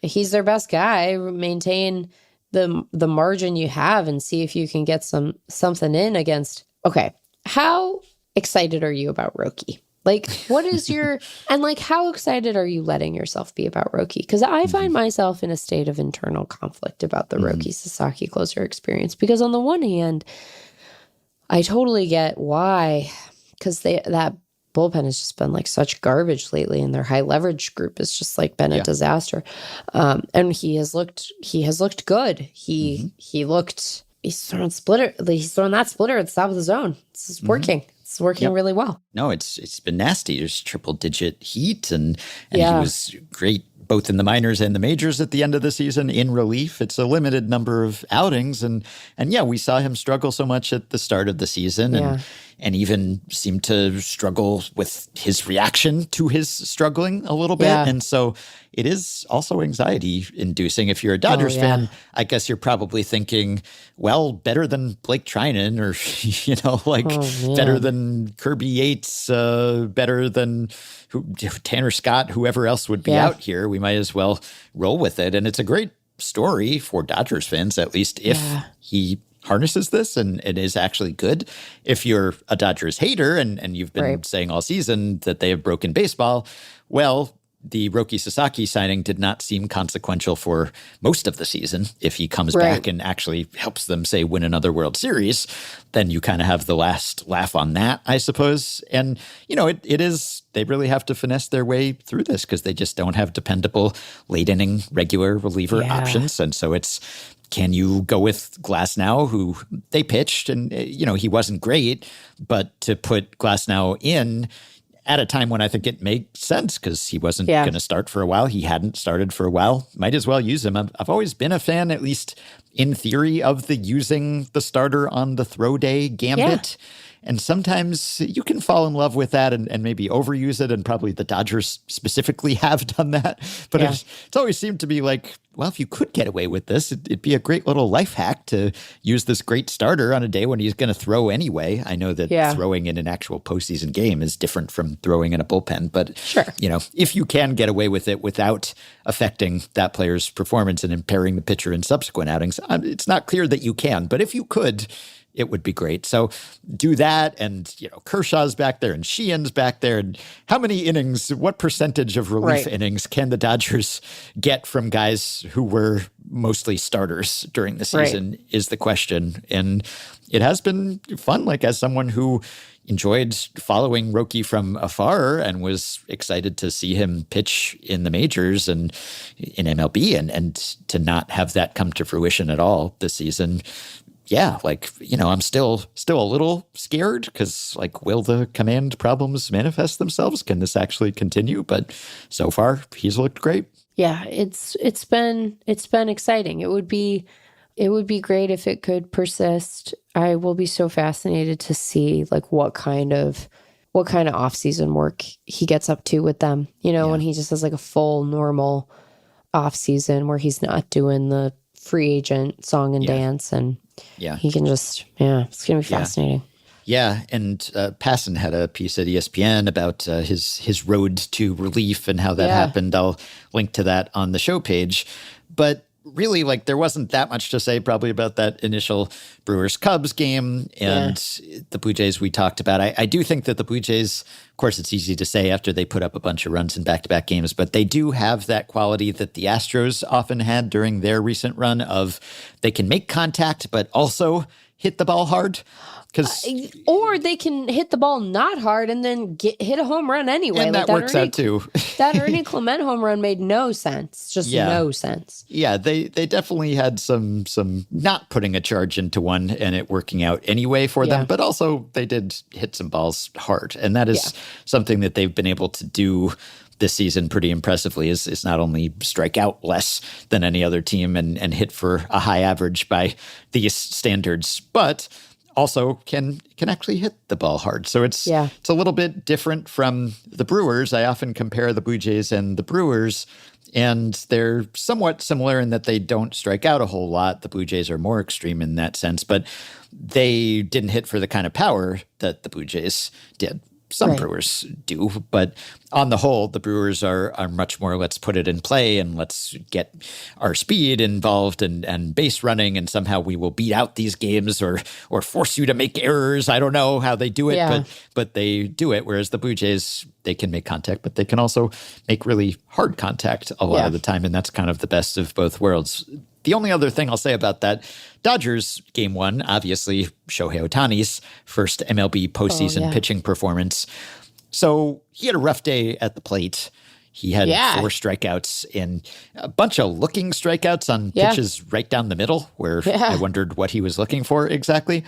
he's their best guy. Maintain the margin you have and see if you can get something in against. Okay. How excited are you about Roki? Like, what is your, and like, how excited are you letting yourself be about Roki? Because I find myself in a state of internal conflict about the Roki Sasaki closer experience. Because on the one hand, I totally get why, because that bullpen has just been like such garbage lately, and their high leverage group has just like been a disaster. And he has looked good. He's throwing that splitter at the top of the zone. It's working. It's working really well. No, it's been nasty. There's triple digit heat, and he was great both in the minors and the majors at the end of the season in relief. It's a limited number of outings, and we saw him struggle so much at the start of the season, and even seemed to struggle with his reaction to his struggling a little bit. And so it is also anxiety inducing. If you're a Dodgers fan, I guess you're probably thinking, well, better than Blake Trinan, or, better than Kirby Yates, better than Tanner Scott, whoever else would be out here. We might as well roll with it. And it's a great story for Dodgers fans, at least if he harnesses this and it is actually good. If you're a Dodgers hater and you've been saying all season that they have broken baseball, well, the Roki Sasaki signing did not seem consequential for most of the season. If he comes back and actually helps them, say, win another World Series, then you kind of have the last laugh on that, I suppose. And, it is, they really have to finesse their way through this because they just don't have dependable late inning regular reliever options. And so it's, can you go with Glasnow, who they pitched and, he wasn't great, but to put Glasnow in at a time when I think it makes sense because he wasn't going to start for a while. He hadn't started for a while. Might as well use him. I've always been a fan, at least in theory, of the using the starter on the throw day gambit. And sometimes you can fall in love with that and maybe overuse it. And probably the Dodgers specifically have done that. But it's always seemed to be like, well, if you could get away with this, it'd be a great little life hack to use this great starter on a day when he's going to throw anyway. I know that throwing in an actual postseason game is different from throwing in a bullpen. But, if you can get away with it without affecting that player's performance and impairing the pitcher in subsequent outings, it's not clear that you can. But if you could, it would be great. So do that. And, Kershaw's back there and Sheehan's back there. And how many innings, what percentage of relief innings can the Dodgers get from guys who were mostly starters during the season is the question. And it has been fun, like as someone who enjoyed following Roki from afar and was excited to see him pitch in the majors and in MLB and to not have that come to fruition at all this season. Yeah, I'm still a little scared because, will the command problems manifest themselves? Can this actually continue? But so far, he's looked great. Yeah, it's been exciting. It would be great if it could persist. I will be so fascinated to see what kind of off-season work he gets up to with them. When he just has a full normal off-season where he's not doing the free agent song and dance and he can just, it's going to be fascinating. Yeah, and Passon had a piece at ESPN about his road to relief and how that happened. I'll link to that on the show page. But really, there wasn't that much to say probably about that initial Brewers-Cubs game and the Blue Jays we talked about. I do think that the Blue Jays, of course, it's easy to say after they put up a bunch of runs in back-to-back games, but they do have that quality that the Astros often had during their recent run of they can make contact, but also hit the ball hard. Or they can hit the ball not hard and then hit a home run anyway. And that works out too. That Ernie Clement home run made no sense. Just no sense. Yeah, they definitely had some not putting a charge into one and it working out anyway for them. But also they did hit some balls hard. And that is something that they've been able to do this season pretty impressively is not only strike out less than any other team and hit for a high average by these standards, but also can actually hit the ball hard. So it's a little bit different from the Brewers. I often compare the Blue Jays and the Brewers, and they're somewhat similar in that they don't strike out a whole lot. The Blue Jays are more extreme in that sense, but they didn't hit for the kind of power that the Blue Jays did. some Brewers do. But on the whole, the Brewers are much more, let's put it in play and let's get our speed involved and base running, and somehow we will beat out these games or force you to make errors. I don't know how they do it, but they do it. Whereas the Blue Jays, they can make contact, but they can also make really hard contact a lot of the time. And that's kind of the best of both worlds. The only other thing I'll say about that Dodgers game one, obviously Shohei Ohtani's first MLB postseason pitching performance. So he had a rough day at the plate. He had 4 strikeouts and a bunch of looking strikeouts on pitches right down the middle where I wondered what he was looking for exactly.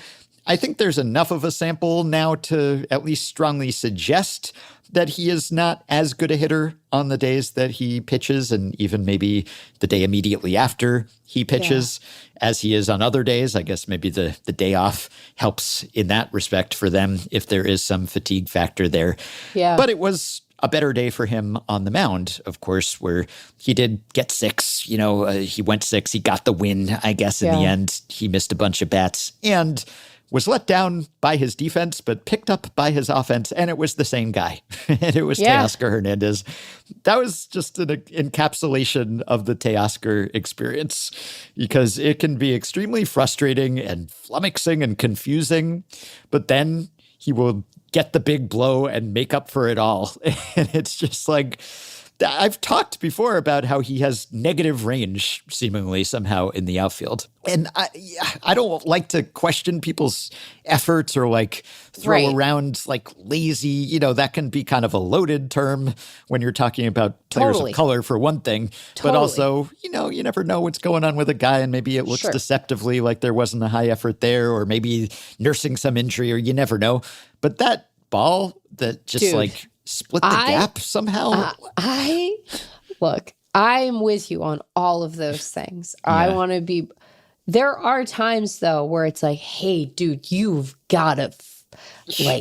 I think there's enough of a sample now to at least strongly suggest that he is not as good a hitter on the days that he pitches, and even maybe the day immediately after he pitches, as he is on other days. I guess maybe the day off helps in that respect for them if there is some fatigue factor there. Yeah. But it was a better day for him on the mound, of course, where he did get 6. He went 6. He got the win, I guess, in the end. He missed a bunch of bats and was let down by his defense, but picked up by his offense, and it was the same guy. And it was Teoscar Hernandez. That was just an encapsulation of the Teoscar experience, because it can be extremely frustrating and flummoxing and confusing, but then he will get the big blow and make up for it all. And it's just like, I've talked before about how he has negative range, seemingly, somehow, in the outfield. And I don't like to question people's efforts or throw around lazy. That can be kind of a loaded term when you're talking about players of color, for one thing. But also, you never know what's going on with a guy, and maybe it looks deceptively like there wasn't a high effort there, or maybe nursing some injury, or you never know. But that ball that just split the gap somehow. I'm with you on all of those things. I want to be. There are times though where it's like, hey, dude, you've got to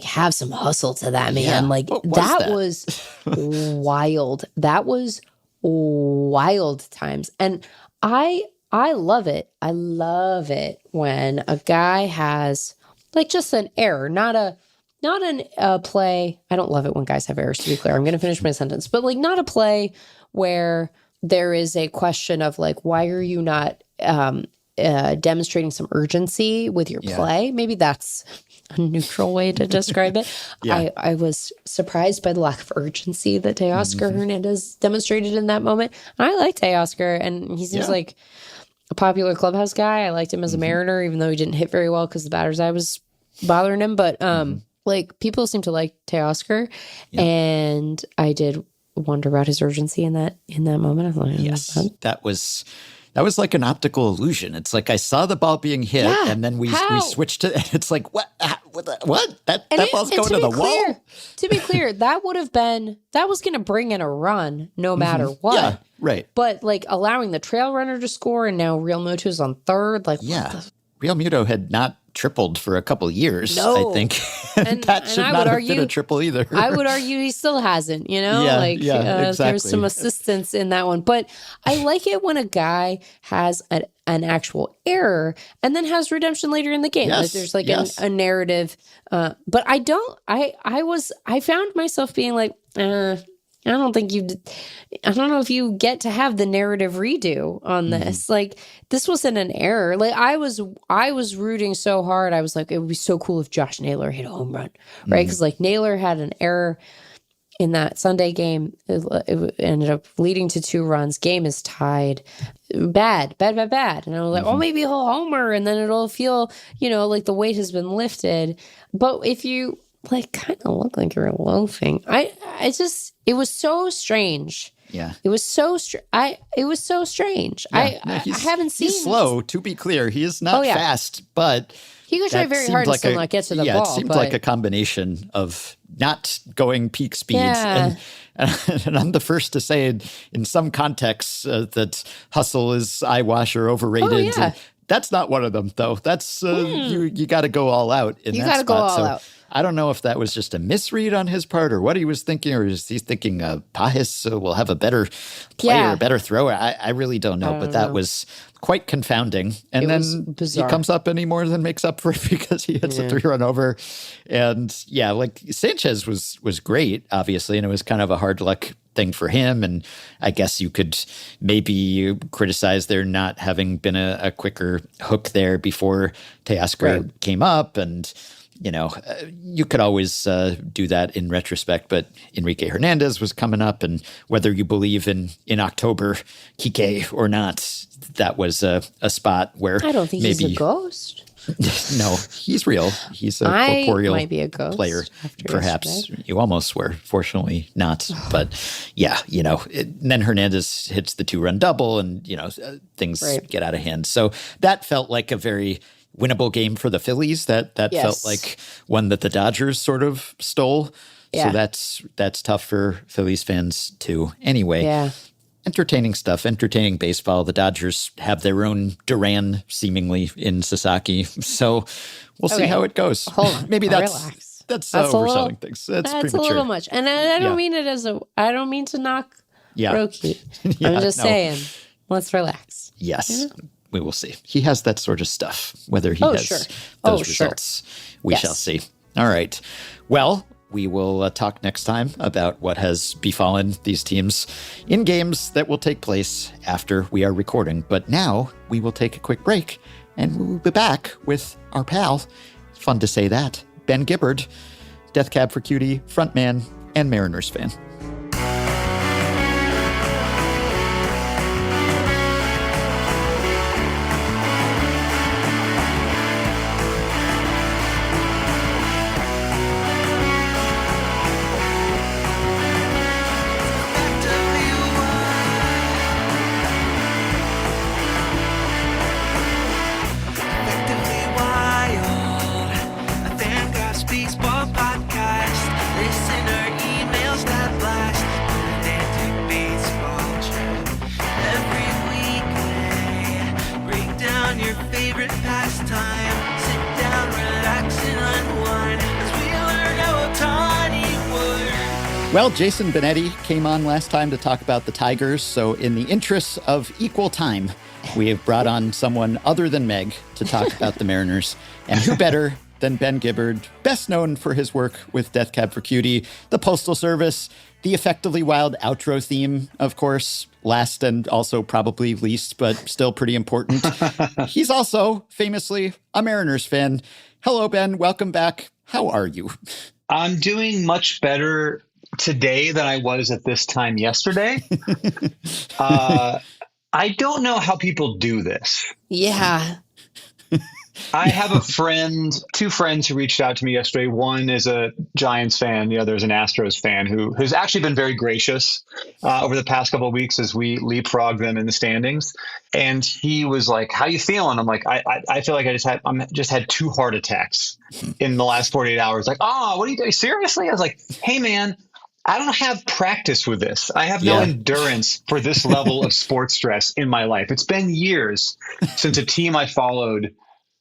have some hustle to that, man. That was wild. That was wild times, and I love it. I love it when a guy has just an error, not a play. I don't love it when guys have errors, to be clear. I'm going to finish my sentence. But not a play where there is a question of why are you not demonstrating some urgency with your play? Maybe that's a neutral way to describe it. I was surprised by the lack of urgency that Teoscar Hernandez demonstrated in that moment. And I like Teoscar, and he seems like a popular clubhouse guy. I liked him as a Mariner, even though he didn't hit very well because the batter's eye was bothering him. But people seem to like Teoscar, and I did wonder about his urgency in that moment. I thought, that was like an optical illusion. It's like I saw the ball being hit, and then we switched to. It's like what? That ball's going to the wall. To be clear, that was going to bring in a run no matter what. Yeah, right. But allowing the trail runner to score, and now Real Muto's on third. Real Muto had not tripled for a couple years, I think. And that should not have been a triple either. I would argue he still hasn't, exactly. There's some assistance in that one. But I like it when a guy has an actual error and then has redemption later in the game. There's a narrative. But I found myself being I don't know if you get to have the narrative redo on this. This wasn't an error. I was rooting so hard. I was like, it would be so cool if Josh Naylor hit a home run, right? Because Naylor had an error in that Sunday game. It ended up leading to 2 runs. Game is tied. Bad. And I was like, oh, maybe he'll homer, and then it'll feel, the weight has been lifted. But if you kind of look like you're loafing, it was so strange. Yeah. It was so strange. I haven't seen. He's slow, to be clear. He is not fast, but he could try very hard to still not get to the ball. It seemed like a combination of not going peak speeds. Yeah. And I'm the first to say in some contexts that hustle is eyewash or overrated. That's not one of them, though. That's you got to go all out in that spot. You got to go all out. I don't know if that was just a misread on his part or what he was thinking, or is he thinking Pahis will have a better player, a better thrower? I really don't know, but that was quite confounding. And then he comes up and he more than makes up for it because he hits a 3-run over. And like Sanchez was great, obviously, and it was kind of a hard luck thing for him. And I guess you could maybe criticize there not having been a quicker hook there before Teoscar came up. And you could always do that in retrospect, but Enrique Hernandez was coming up, and whether you believe in October Kike or not, that was a spot where I don't think he's a ghost. No, he's real. He's a corporeal might be a ghost player. Perhaps yesterday. You almost were. Fortunately not. But then Hernandez hits the 2-run double, and things get out of hand. So that felt like a very winnable game for the Phillies. That felt like one that the Dodgers sort of stole. Yeah. So that's tough for Phillies fans too. Anyway, entertaining stuff, entertaining baseball. The Dodgers have their own Duran seemingly in Sasaki. So we'll see how it goes. Hold on. Maybe that's overselling things. That's premature. A little much. And I don't mean it I don't mean to knock Roki. I'm just saying, let's relax. Yes. We will see. He has that sort of stuff. Whether he has those results, we shall see. All right. Well, we will talk next time about what has befallen these teams in games that will take place after we are recording. But now we will take a quick break, and we'll be back with our pal, fun to say that, Ben Gibbard, Death Cab for Cutie, frontman and Mariners fan. Well, Jason Benetti came on last time to talk about the Tigers, so in the interests of equal time, we have brought on someone other than Meg to talk about the Mariners. And who better than Ben Gibbard, best known for his work with Death Cab for Cutie, the Postal Service, the Effectively Wild outro theme, of course, last and also probably least, but still pretty important. He's also famously a Mariners fan. Hello, Ben. Welcome back. How are you? I'm doing much better today than I was at this time yesterday. I don't know how people do this. Yeah. I have two friends who reached out to me yesterday. One is a Giants fan. The other is an Astros fan who's actually been very gracious over the past couple of weeks as we leapfrog them in the standings. And he was like, "How you feeling?" I'm like, I feel like I just had 2 heart attacks in the last 48 hours. Like, "Oh, what are you doing? Seriously?" I was like, "Hey, man, I don't have practice with this. I have no endurance for this level of sports stress in my life. It's been years since a team I followed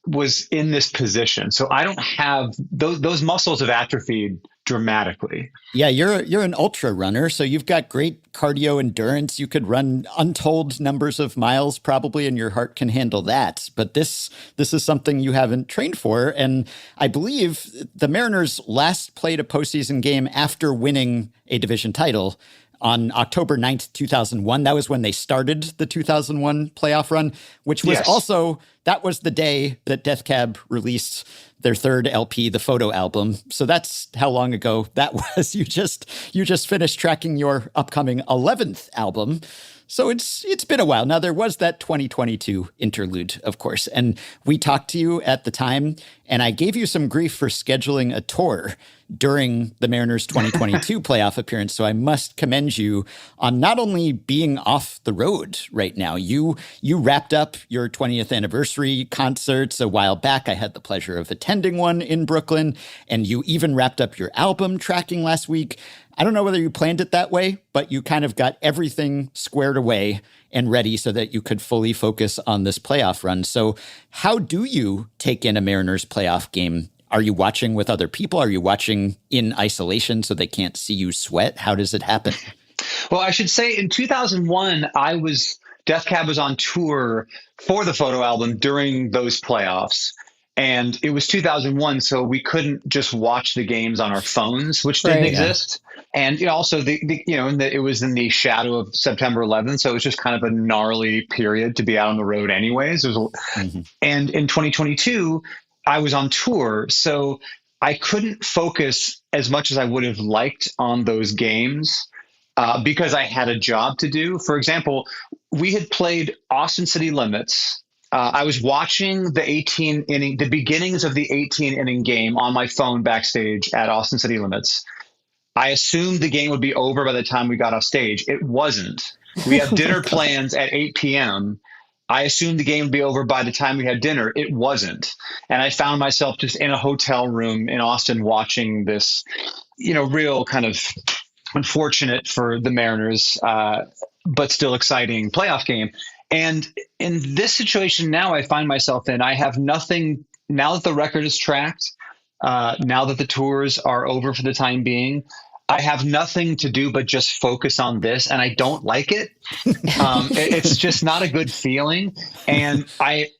was in this position. So I don't have those muscles have atrophied dramatically." Yeah, you're an ultra runner, so you've got great cardio endurance. You could run untold numbers of miles probably, and your heart can handle that. But this is something you haven't trained for. And I believe the Mariners last played a postseason game after winning a division title on October 9th, 2001. That was when they started the 2001 playoff run, which was also, that was the day that Death Cab released their 3rd LP, the photo album. So that's how long ago that was. You just finished tracking your upcoming 11th album. So it's been a while. Now, there was that 2022 interlude, of course, and we talked to you at the time, and I gave you some grief for scheduling a tour during the Mariners 2022 playoff appearance. So I must commend you on not only being off the road right now. You wrapped up your 20th anniversary concerts a while back. I had the pleasure of attending one in Brooklyn, and you even wrapped up your album tracking last week. I don't know whether you planned it that way, but you kind of got everything squared away and ready so that you could fully focus on this playoff run. So how do you take in a Mariners playoff game? Are you watching with other people? Are you watching in isolation so they can't see you sweat? How does it happen? Well, I should say in 2001, Death Cab was on tour for the photo album during those playoffs. And it was 2001, so we couldn't just watch the games on our phones, which didn't exist. And also, it was in the shadow of September 11th, so it was just kind of a gnarly period to be out on the road anyways. And in 2022, I was on tour, so I couldn't focus as much as I would have liked on those games because I had a job to do. For example, we had played Austin City Limits. I was watching the beginnings of the 18-inning game on my phone backstage at Austin City Limits. I assumed the game would be over by the time we got off stage. It wasn't. We have dinner plans at 8 p.m. I assumed the game would be over by the time we had dinner. It wasn't. And I found myself just in a hotel room in Austin watching this, real kind of unfortunate for the Mariners, but still exciting playoff game. And in this situation now I find myself in, I have nothing, now that the record is tracked, now that the tours are over for the time being, I have nothing to do but just focus on this, and I don't like it. It's just not a good feeling. And I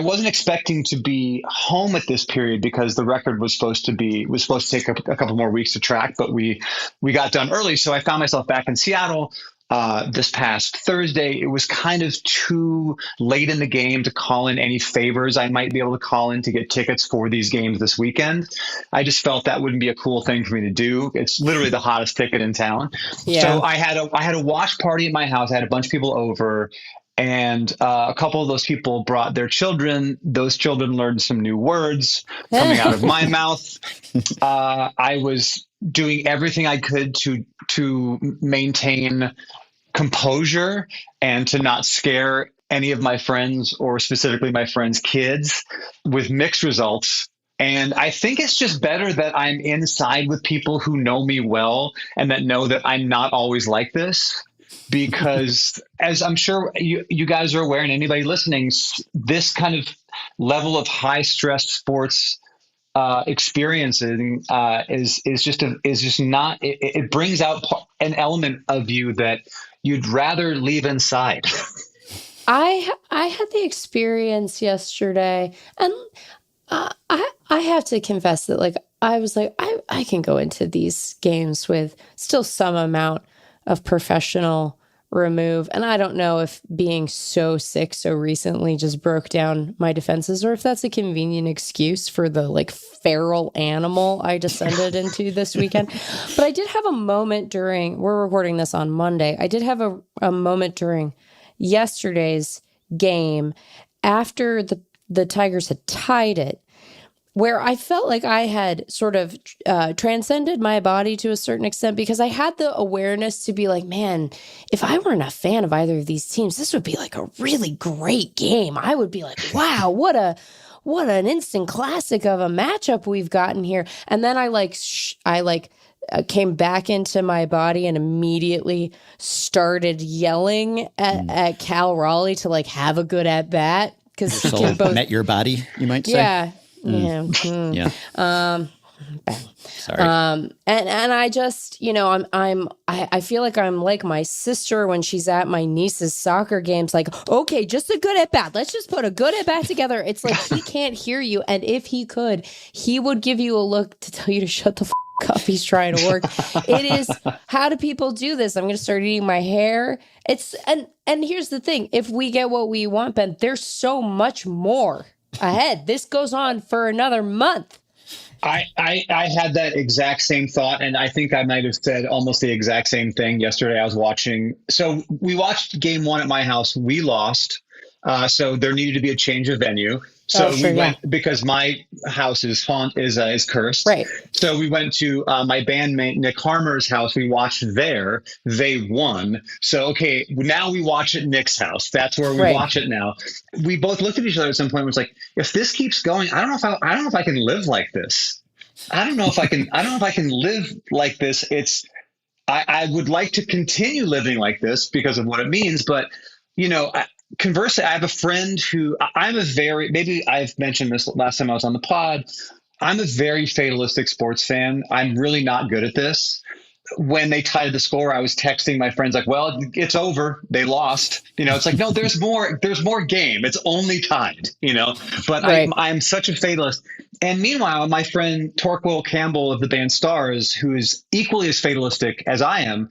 wasn't expecting to be home at this period because the record was supposed to take a couple more weeks to track, but we got done early. So I found myself back in Seattle this past Thursday. It was kind of too late in the game to call in any favors I might be able to call in to get tickets for these games this weekend. I just felt that wouldn't be a cool thing for me to do. It's literally the hottest ticket in town. Yeah. So I had a watch party at my house. I had a bunch of people over, and a couple of those people brought their children. Those children learned some new words coming out of my mouth. I was doing everything I could to maintain composure and to not scare any of my friends, or specifically my friends' kids, with mixed results. And I think it's just better that I'm inside with people who know me well and that know that I'm not always like this. Because as I'm sure you guys are aware, and anybody listening, this kind of level of high stress sports experiencing it brings out an element of you that you'd rather leave inside. I had the experience yesterday, and I have to confess that I was like, I can go into these games with still some amount of professional remove. And I don't know if being so sick so recently just broke down my defenses, or if that's a convenient excuse for the feral animal I descended into this weekend. But I did have a moment we're recording this on Monday. I did have a moment during yesterday's game after the Tigers had tied it, where I felt like I had sort of transcended my body to a certain extent, because I had the awareness to be like, man, if I weren't a fan of either of these teams, this would be a really great game. I would be like, wow, what an instant classic of a matchup we've gotten here. And then I came back into my body and immediately started yelling at Cal Raleigh to have a good at bat, because your soul met your body, you might say. Yeah. Yeah. Yeah. Sorry. And I just, I feel like I'm like my sister when she's at my niece's soccer games, okay, just a good at bat. Let's just put a good at bat together. It's like, he can't hear you. And if he could, he would give you a look to tell you to shut the up. He's trying to work. It is, how do people do this? I'm going to start eating my hair. And here's the thing. If we get what we want, Ben, there's so much more ahead. This goes on for another month. I had that exact same thought, and I think I might have said almost the exact same thing yesterday. I was watching. So we watched game one at my house. We lost. So there needed to be a change of venue. So we went, because my house is cursed. Right. So we went to my bandmate Nick Harmer's house. We watched there. They won. So, okay, now we watch at Nick's house. That's where we watch it now. We both looked at each other at some point and was like, if this keeps going, I don't know if I can live like this. I don't know if I can live like this. I would like to continue living like this because of what it means, but Conversely, I have a friend who maybe I've mentioned this last time I was on the pod. I'm a very fatalistic sports fan. I'm really not good at this. When they tied the score, I was texting my friends like, well, it's over. They lost. It's like, no, there's more game. It's only tied, but right. I'm such a fatalist. And meanwhile, my friend Torquil Campbell of the band Stars, who is equally as fatalistic as I am,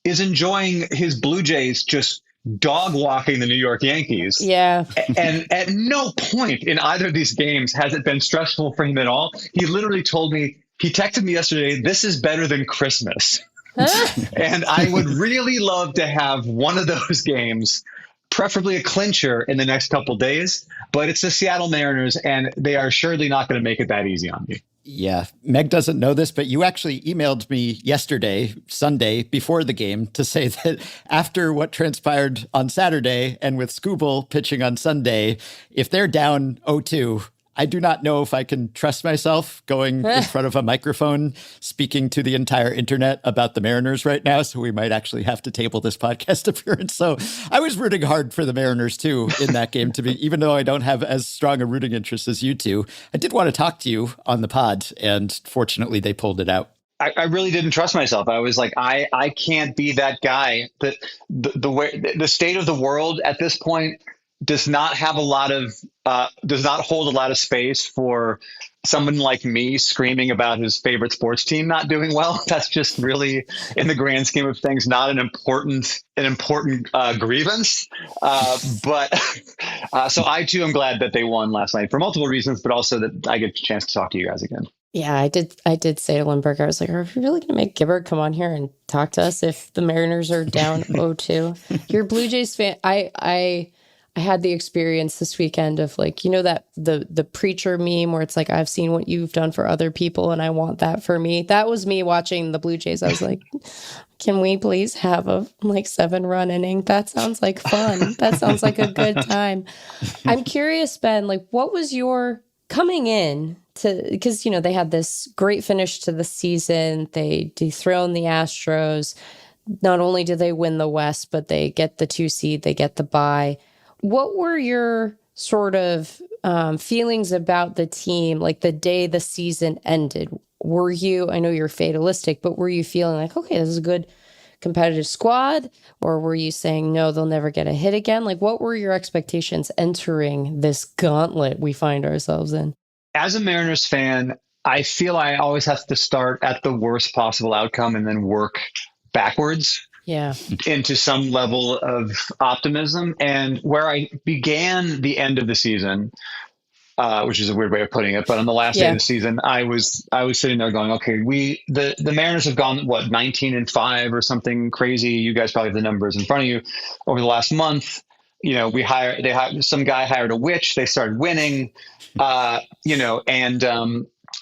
is enjoying his Blue Jays just dog walking the New York Yankees. Yeah. And at no point in either of these games has it been stressful for him at all. He literally told me, he texted me yesterday, this is better than Christmas. And I would really love to have one of those games, preferably a clincher in the next couple of days. But it's the Seattle Mariners, and they are surely not going to make it that easy on me. Yeah. Meg doesn't know this, but you actually emailed me yesterday, Sunday, before the game to say that after what transpired on Saturday and with Skubal pitching on Sunday, if they're down 0-2, I do not know if I can trust myself going in front of a microphone, speaking to the entire internet about the Mariners right now. So we might actually have to table this podcast appearance. So I was rooting hard for the Mariners too in that game even though I don't have as strong a rooting interest as you two. I did want to talk to you on the pod, and fortunately they pulled it out. I really didn't trust myself. I was like, I can't be that guy. That the state of the world at this point does not hold a lot of space for someone like me screaming about his favorite sports team not doing well. That's just really, in the grand scheme of things, not an important grievance. So I too am glad that they won last night for multiple reasons, but also that I get a chance to talk to you guys again. Yeah, I did say to Lindbergh, I was like, are we really going to make Gibbard come on here and talk to us if the Mariners are down 0-2? You're a Blue Jays fan. I had the experience this weekend of like, that the preacher meme where it's like, I've seen what you've done for other people and I want that for me. That was me watching the Blue Jays. I was like, can we please have a 7-run inning? That sounds like fun. That sounds like a good time. I'm curious, Ben, like what was your coming in to, because, they had this great finish to the season. They dethroned the Astros. Not only did they win the West, but they get the 2 seed, they get the bye. What were your sort of feelings about the team, like the day the season ended? Were you, I know you're fatalistic, but were you feeling like, okay, this is a good competitive squad? Or were you saying, no, they'll never get a hit again? Like, what were your expectations entering this gauntlet we find ourselves in? As a Mariners fan, I feel I always have to start at the worst possible outcome and then work backwards. Yeah, into some level of optimism. And where I began the end of the season, which is a weird way of putting it, but on the last day of the season, I was sitting there going, okay, the Mariners have gone 19-5 or something crazy. You guys probably have the numbers in front of you over the last month. Some guy hired a witch. They started winning,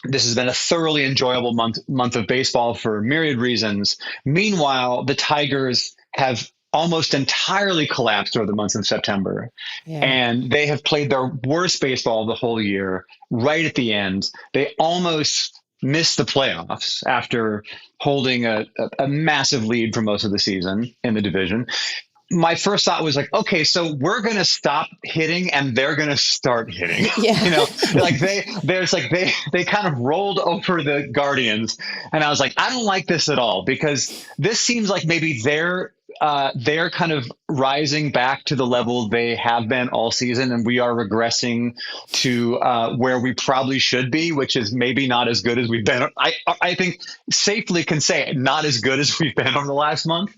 this has been a thoroughly enjoyable month of baseball for myriad reasons. Meanwhile, the Tigers have almost entirely collapsed over the month of September. Yeah. And they have played their worst baseball of the whole year right at the end. They almost missed the playoffs after holding a massive lead for most of the season in the division. My first thought was like, okay, so we're going to stop hitting and they're going to start hitting. Yeah. They kind of rolled over the Guardians. And I was like, I don't like this at all, because this seems like maybe they're kind of rising back to the level they have been all season, and we are regressing to where we probably should be, which is maybe not as good as we've been. I think safely can say not as good as we've been over the last month.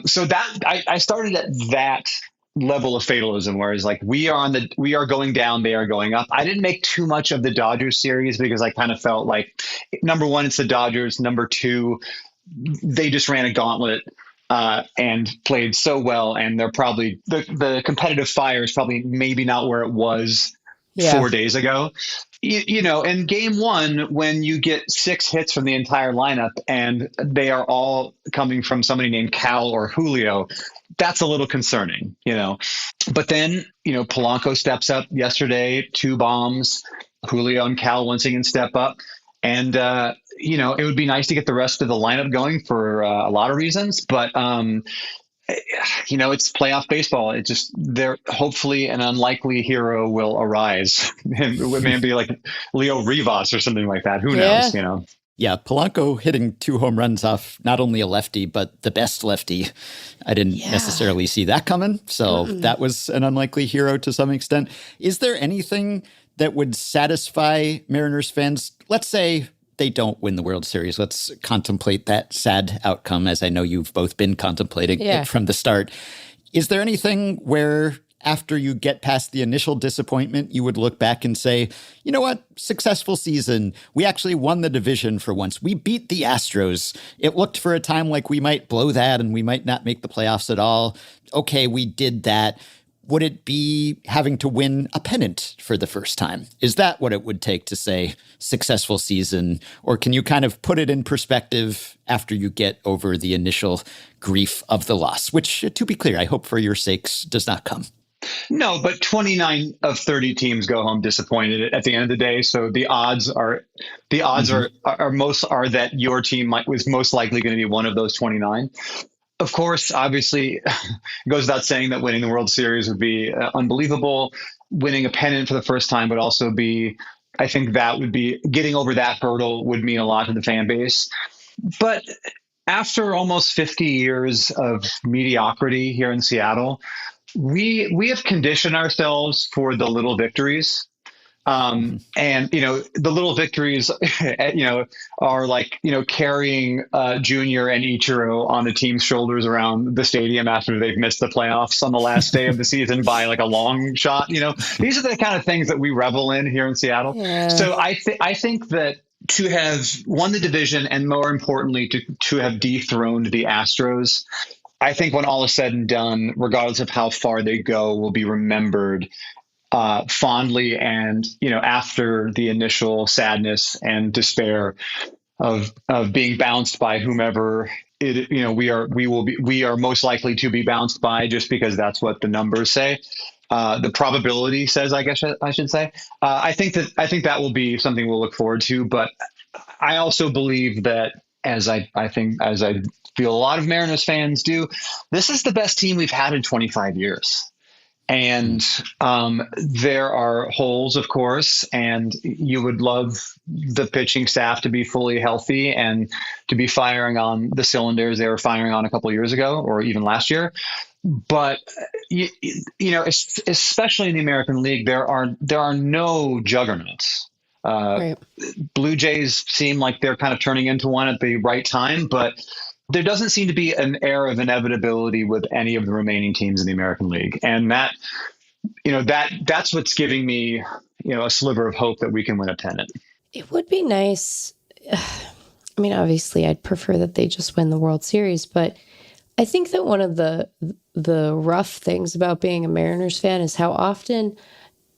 So that I started at that level of fatalism, whereas like we are going down, they are going up. I didn't make too much of the Dodgers series because I kind of felt like, number one, it's the Dodgers. Number two, they just ran a gauntlet. And played so well, and they're probably the competitive fire is probably maybe not where it was 4 days ago. In game one, when you get 6 hits from the entire lineup and they are all coming from somebody named Cal or Julio, that's a little concerning, But then, Polanco steps up yesterday, 2 bombs. Julio and Cal once again step up. And, it would be nice to get the rest of the lineup going for a lot of reasons. But It's playoff baseball. It just there. Hopefully, an unlikely hero will arise. It may be like Leo Rivas or something like that. Who knows? Yeah, Polanco hitting 2 home runs off not only a lefty, but the best lefty. I didn't necessarily see that coming. So that was an unlikely hero to some extent. Is there anything that would satisfy Mariners fans? Let's say they don't win the World Series. Let's contemplate that sad outcome, as I know you've both been contemplating it from the start. Is there anything where after you get past the initial disappointment, you would look back and say, you know what, successful season. We actually won the division for once. We beat the Astros. It looked for a time like we might blow that and we might not make the playoffs at all. Okay, we did that. Would it be having to win a pennant for the first time? Is that what it would take to say successful season? Or can you kind of put it in perspective after you get over the initial grief of the loss, which, to be clear, I hope for your sakes does not come? No, but 29 of 30 teams go home disappointed at the end of the day. So the odds are that your team was most likely going to be one of those 29. Of course, obviously, it goes without saying that winning the World Series would be unbelievable. Winning a pennant for the first time would also be, I think that would be, getting over that hurdle would mean a lot to the fan base. But after almost 50 years of mediocrity here in Seattle, we have conditioned ourselves for the little victories. And, the little victories, are like, carrying Junior and Ichiro on the team's shoulders around the stadium after they've missed the playoffs on the last day of the season by like a long shot. These are the kind of things that we revel in here in Seattle. Yeah. So I think that to have won the division and more importantly, to have dethroned the Astros, I think when all is said and done, regardless of how far they go, will be remembered fondly, and after the initial sadness and despair of being bounced by whomever we are most likely to be bounced by, just because that's what the numbers say. The probability says, I guess I should say. I think that will be something we'll look forward to. But I also believe that, as I feel a lot of Mariners fans do, this is the best team we've had in 25 years. And there are holes, of course, and you would love the pitching staff to be fully healthy and to be firing on the cylinders they were firing on a couple of years ago or even last year. But, especially in the American League, there are no juggernauts. Right. Blue Jays seem like they're kind of turning into one at the right time, but there doesn't seem to be an air of inevitability with any of the remaining teams in the American League. And that's what's giving me, a sliver of hope that we can win a pennant. It would be nice. I mean, obviously I'd prefer that they just win the World Series, but I think that one of the rough things about being a Mariners fan is how often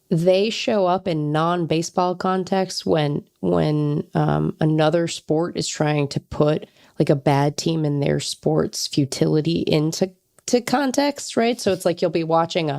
they show up in non-baseball context when another sport is trying to put like a bad team in their sport's futility into context, right? So it's like you'll be watching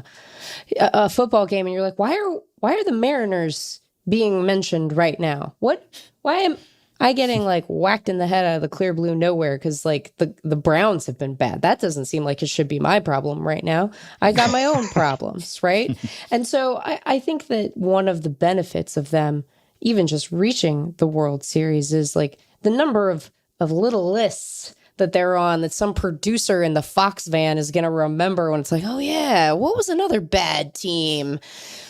a football game and you're like, why are the Mariners being mentioned right now? Why am I getting like whacked in the head out of the clear blue nowhere because like the Browns have been bad? That doesn't seem like it should be my problem right now. I got my own problems, right? And so I think that one of the benefits of them even just reaching the World Series is like the number of little lists that they're on that some producer in the Fox van is going to remember when it's like, oh yeah, what was another bad team?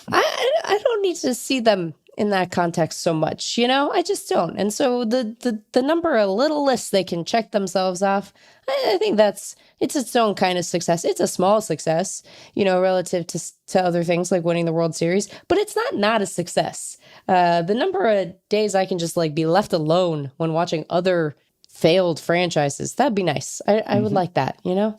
I don't need to see them in that context so much, I just don't. And so the number of little lists they can check themselves off, I think it's its own kind of success. It's a small success, relative to other things like winning the World Series, but it's not a success. The number of days I can just like be left alone when watching other failed franchises, that'd be nice. I would like that, Yeah,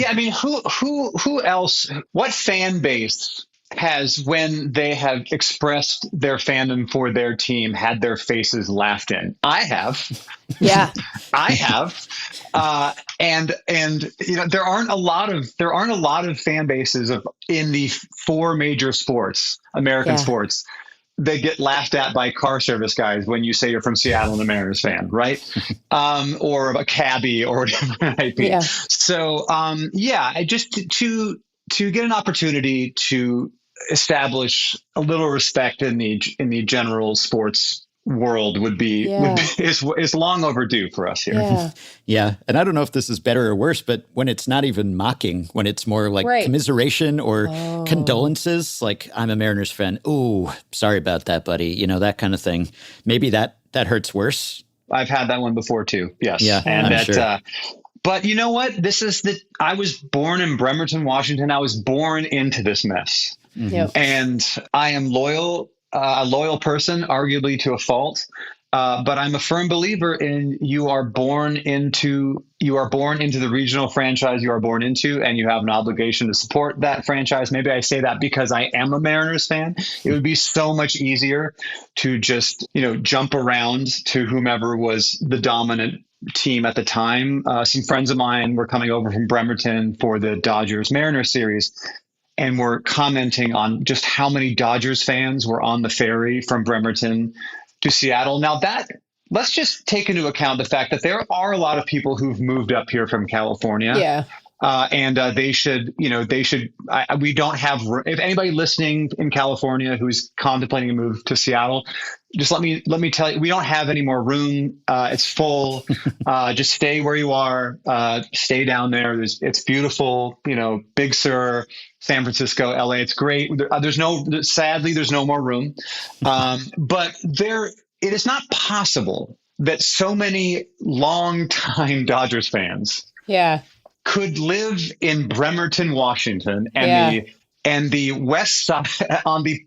I mean, who else, what fan base has, when they have expressed their fandom for their team, had their faces laughed in? I have. Yeah. I have. And there aren't a lot of fan bases in the four major sports, American sports, they get laughed at by car service guys when you say you're from Seattle and a Mariners fan, right? Or a cabbie or whatever it might be. Yeah. So, I just to get an opportunity to establish a little respect in the general sports world is long overdue for us here. Yeah. And I don't know if this is better or worse, but when it's not even mocking, when it's more like commiseration or condolences, like I'm a Mariners fan. Ooh, sorry about that, buddy. You know, that kind of thing. Maybe that hurts worse. I've had that one before too. Yes. Yeah. And sure. But you know what? I was born in Bremerton, Washington. I was born into this mess. Yep. And I am a loyal person, arguably to a fault. But I'm a firm believer in you are born into the regional franchise you are born into, and you have an obligation to support that franchise. Maybe I say that because I am a Mariners fan. It would be so much easier to just, jump around to whomever was the dominant team at the time. Some friends of mine were coming over from Bremerton for the Dodgers-Mariners series, and were commenting on just how many Dodgers fans were on the ferry from Bremerton to Seattle. Now let's just take into account the fact that there are a lot of people who've moved up here from California. Yeah. And we don't have, if anybody listening in California who's contemplating a move to Seattle, just let me tell you, we don't have any more room. It's full. Just stay where you are. Stay down there. It's beautiful. Big Sur, San Francisco, LA. It's great. Sadly, there's no more room. But it is not possible that so many longtime Dodgers fans could live in Bremerton, Washington, and the west side on the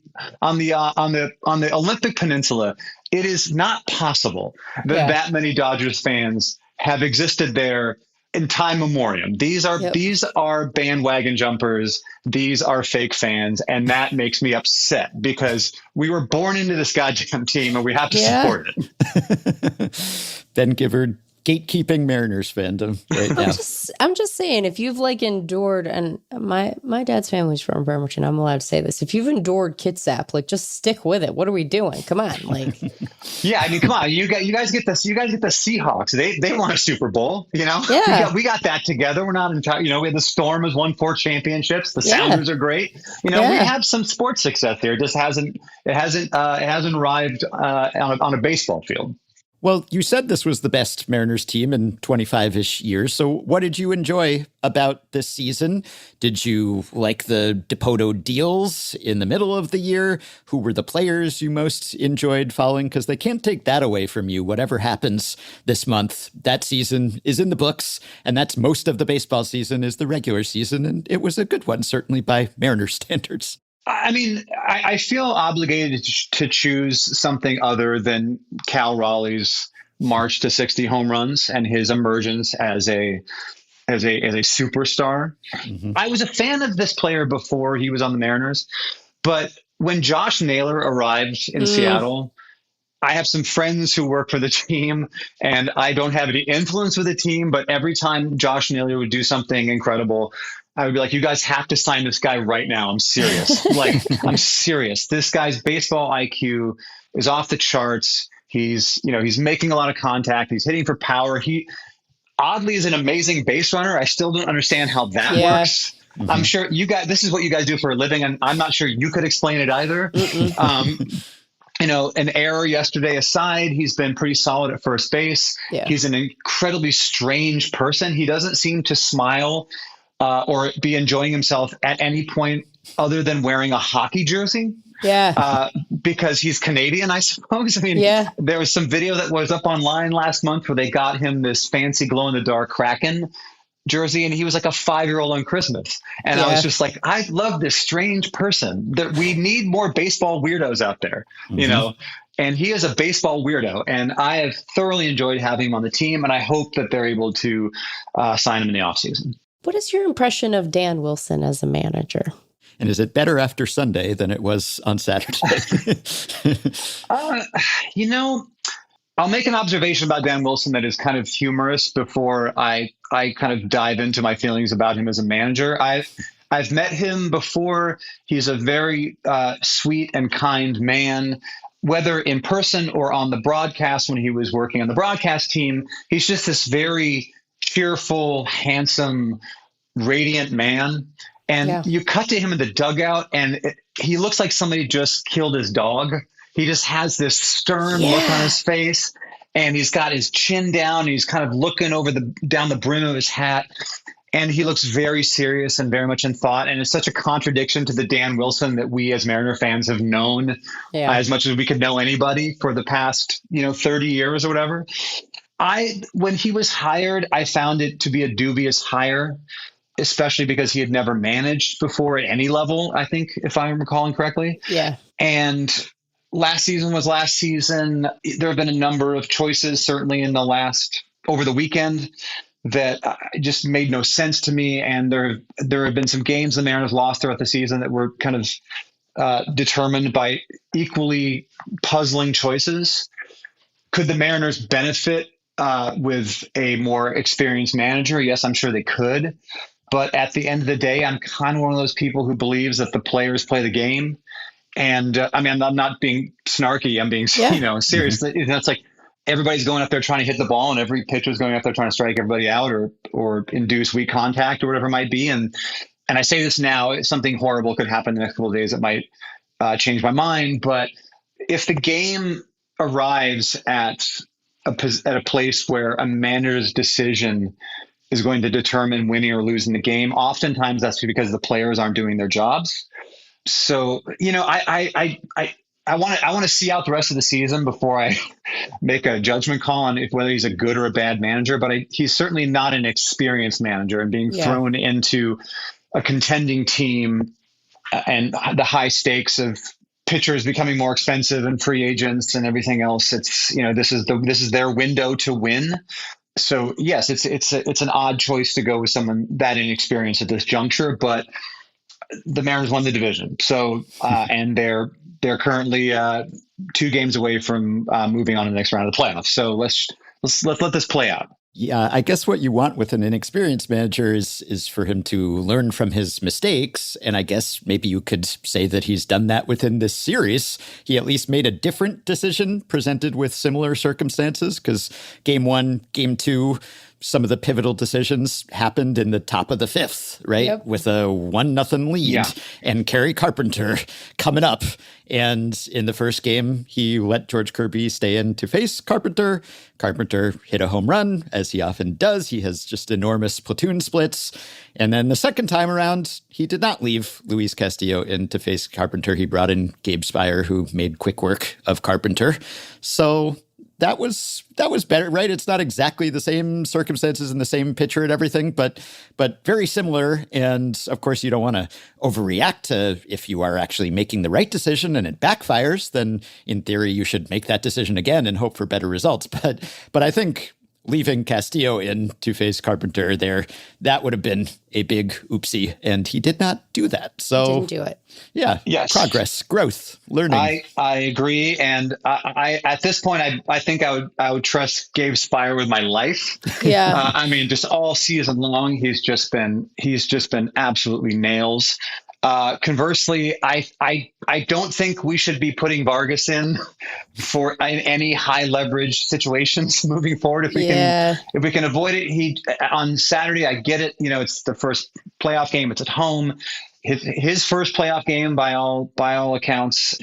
Olympic Peninsula. It is not possible that many Dodgers fans have existed there in time memoriam. These are bandwagon jumpers. These are fake fans, and that makes me upset because we were born into this goddamn team, and we have to support it. Ben Gibbard, gatekeeping Mariners fandom right now. I'm just saying, if you've endured, and my dad's family's from Bremerton, I'm allowed to say this. If you've endured Kitsap, just stick with it. What are we doing? Come on, Yeah, I mean, come on. You guys get this. You guys get the Seahawks. They won a Super Bowl. Yeah. We got that together. We're not entire. We had the Storm has won 4 championships. The Sounders are great. We have some sports success there. It just hasn't arrived on a baseball field. Well, you said this was the best Mariners team in 25-ish years. So what did you enjoy about this season? Did you like the Dipoto deals in the middle of the year? Who were the players you most enjoyed following? Because they can't take that away from you. Whatever happens this month, that season is in the books. And that's most of the baseball season is the regular season. And it was a good one, certainly by Mariners standards. I mean, I feel obligated to choose something other than Cal Raleigh's march to 60 home runs and his emergence as a superstar. Mm-hmm. I was a fan of this player before he was on the Mariners, but when Josh Naylor arrived in Seattle, I have some friends who work for the team, and I don't have any influence with the team, but every time Josh Naylor would do something incredible, I would be like, you guys have to sign this guy right now. I'm serious. I'm serious. This guy's baseball IQ is off the charts. He's making a lot of contact. He's hitting for power. He oddly is an amazing base runner. I still don't understand how that works. Mm-hmm. I'm sure this is what you guys do for a living, and I'm not sure you could explain it either. An error yesterday aside, he's been pretty solid at first base. Yeah. He's an incredibly strange person. He doesn't seem to smile or be enjoying himself at any point other than wearing a hockey jersey. Yeah. Because he's Canadian, I suppose. I mean, there was some video that was up online last month where they got him this fancy glow-in-the-dark Kraken jersey, and he was like a 5-year-old on Christmas. And I was just like, I love this strange person. We need more baseball weirdos out there, and he is a baseball weirdo. And I have thoroughly enjoyed having him on the team, and I hope that they're able to sign him in the offseason. What is your impression of Dan Wilson as a manager? And is it better after Sunday than it was on Saturday? I'll make an observation about Dan Wilson that is kind of humorous before I kind of dive into my feelings about him as a manager. I've met him before. He's a very sweet and kind man. Whether in person or on the broadcast, when he was working on the broadcast team, he's just this very cheerful, handsome, radiant man. And you cut to him in the dugout, and he looks like somebody just killed his dog. He just has this stern look on his face, and he's got his chin down. And he's kind of looking over down the brim of his hat. And he looks very serious and very much in thought. And it's such a contradiction to the Dan Wilson that we as Mariner fans have known as much as we could know anybody for the past, 30 years or whatever. When he was hired, I found it to be a dubious hire, especially because he had never managed before at any level, I think, if I'm recalling correctly. Yeah. And last season was last season. There have been a number of choices, certainly over the weekend, that just made no sense to me. And there have been some games the Mariners lost throughout the season that were kind of determined by equally puzzling choices. Could the Mariners benefit with a more experienced manager? Yes, I'm sure they could. But at the end of the day, I'm kind of one of those people who believes that the players play the game. And I'm not being snarky. I'm being, serious. Mm-hmm. It's like, everybody's going up there trying to hit the ball, and every pitcher's going up there trying to strike everybody out or induce weak contact or whatever it might be. And I say this now, something horrible could happen the next couple of days that might change my mind. But if the game arrives at a place where a manager's decision is going to determine winning or losing the game, oftentimes that's because the players aren't doing their jobs. So, I want to see out the rest of the season before I make a judgment call on whether he's a good or a bad manager. But he's certainly not an experienced manager, and being thrown into a contending team and the high stakes of pitchers becoming more expensive and free agents and everything else. It's, this is their window to win. So yes, it's an odd choice to go with someone that inexperienced at this juncture, but the Mariners won the division. So, and they're currently 2 games away from moving on to the next round of the playoffs. So let's let this play out. Yeah, I guess what you want with an inexperienced manager is for him to learn from his mistakes. And I guess maybe you could say that he's done that within this series. He at least made a different decision presented with similar circumstances, because game 1, game 2, some of the pivotal decisions happened in the top of the 5th, right? Yep. With a 1-0 lead and Kerry Carpenter coming up. And in the first game, he let George Kirby stay in to face Carpenter. Carpenter hit a home run, as he often does. He has just enormous platoon splits. And then the second time around, he did not leave Luis Castillo in to face Carpenter. He brought in Gabe Speier, who made quick work of Carpenter. So that was better, right? It's not exactly the same circumstances and the same pitcher and everything, but very similar. And of course, you don't want to overreact to if you are actually making the right decision and it backfires, then in theory, you should make that decision again and hope for better results. But I think leaving Castillo in to face Carpenter there, that would have been a big oopsie. And he did not do that. So he didn't do it. Yeah. Yes. Progress, growth, learning. I agree. And I at this point, I think I would trust Gabe Speier with my life. Yeah. Just all season long, he's just been absolutely nails. Conversely, I don't think we should be putting Vargas in for any high leverage situations moving forward. If we can avoid it, on Saturday, I get it. It's the first playoff game. It's at home. His first playoff game, by all accounts,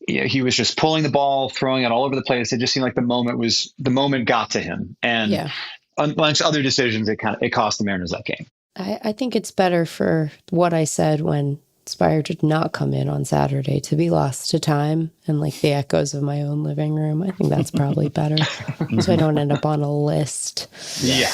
he was just pulling the ball, throwing it all over the place. It just seemed like the moment got to him, and amongst other decisions, it cost the Mariners that game. I think it's better for what I said when Speier did not come in on Saturday to be lost to time and like the echoes of my own living room. I think that's probably better, so I don't end up on a list. Yeah.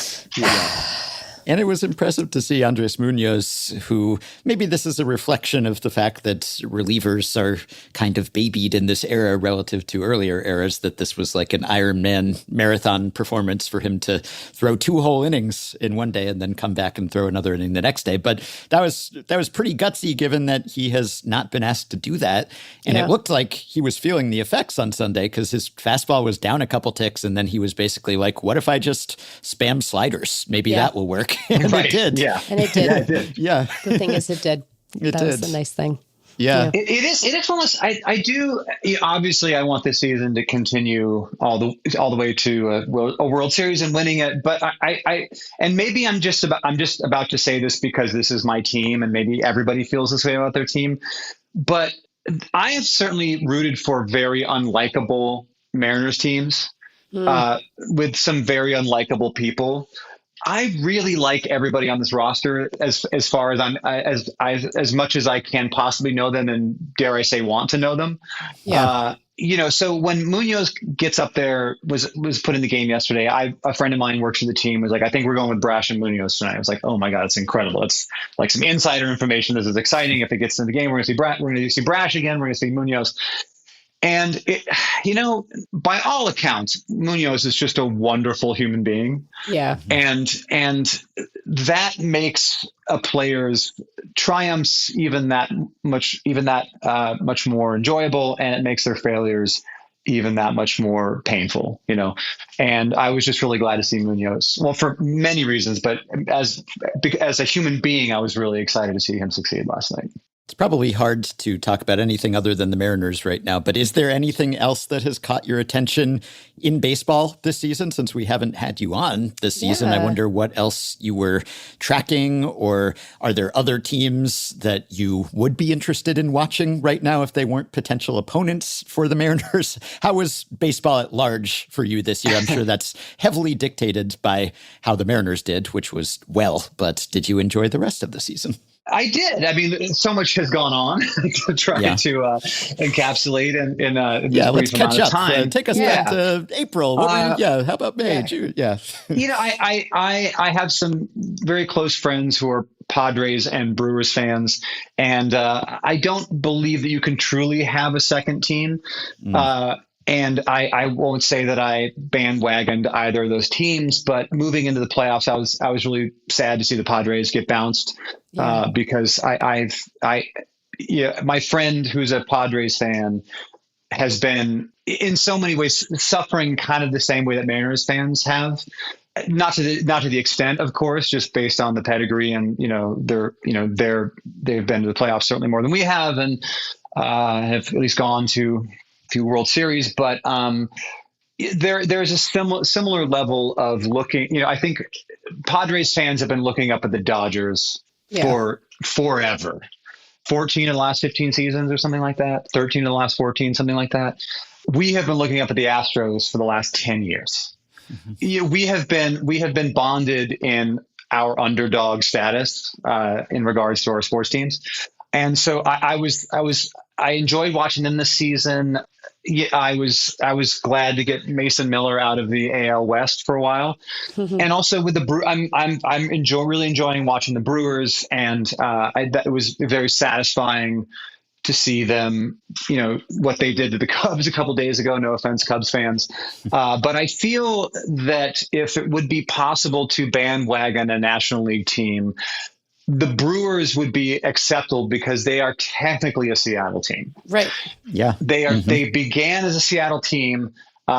And it was impressive to see Andres Munoz, who maybe this is a reflection of the fact that relievers are kind of babied in this era relative to earlier eras, that this was like an Ironman marathon performance for him to throw 2 whole innings in one day and then come back and throw another inning the next day. But that was pretty gutsy, given that he has not been asked to do that. And it looked like he was feeling the effects on Sunday, because his fastball was down a couple ticks, and then he was basically like, what if I just spam sliders? Maybe that will work. And right. it did. Yeah. And it did. Yeah, it did. Yeah. The thing is, it did. That was the nice thing. Yeah. It is almost, I do, obviously I want this season to continue all the way to a World Series and winning it. But and maybe I'm just about to say this because this is my team and maybe everybody feels this way about their team. But I have certainly rooted for very unlikable Mariners teams with some very unlikable people. I really like everybody on this roster as far as as much as I can possibly know them and dare I say want to know them. Yeah. So when Munoz gets up there, was put in the game yesterday, a friend of mine works for the team was like, I think we're going with Brash and Munoz tonight. I was like, oh my God, it's incredible. It's like some insider information. This is exciting. If it gets in the game, we're going to see Brash again. We're going to see Munoz. And, by all accounts, Munoz is just a wonderful human being. Yeah. And that makes a player's triumphs even that much more enjoyable. And it makes their failures even that much more painful, And I was just really glad to see Munoz. Well, for many reasons, but as a human being, I was really excited to see him succeed last night. It's probably hard to talk about anything other than the Mariners right now, but is there anything else that has caught your attention in baseball this season? Since we haven't had you on this season, I wonder what else you were tracking, or are there other teams that you would be interested in watching right now if they weren't potential opponents for the Mariners? How was baseball at large for you this year? I'm sure that's heavily dictated by how the Mariners did, which was well, but did you enjoy the rest of the season? I did. I mean, so much has gone on to try to encapsulate in this let's brief amount catch of up. time. Take us back to April. How about May? June? Yeah. I have some very close friends who are Padres and Brewers fans, and I don't believe that you can truly have a second team. And I won't say that I bandwagoned either of those teams, but moving into the playoffs, I was really sad to see the Padres get bounced because my friend who's a Padres fan has been in so many ways suffering kind of the same way that Mariners fans have. Not to the extent, of course, just based on the pedigree and they've been to the playoffs certainly more than we have, and have at least gone to few World Series, but there's a similar level of looking. I think Padres fans have been looking up at the Dodgers for forever. 14 of the last 15 seasons or something like that. 13 of the last 14, something like that. We have been looking up at the Astros for the last 10 years. Mm-hmm. We have been bonded in our underdog status in regards to our sports teams. And so I enjoyed watching them this season. I was glad to get Mason Miller out of the AL West for a while, and also with the I'm really enjoying watching the Brewers, and it was very satisfying to see them. What they did to the Cubs a couple days ago. No offense, Cubs fans, but I feel that if it would be possible to bandwagon a National League team, the Brewers would be acceptable because they are technically a Seattle team. Right. Yeah. They are. They began as a Seattle team.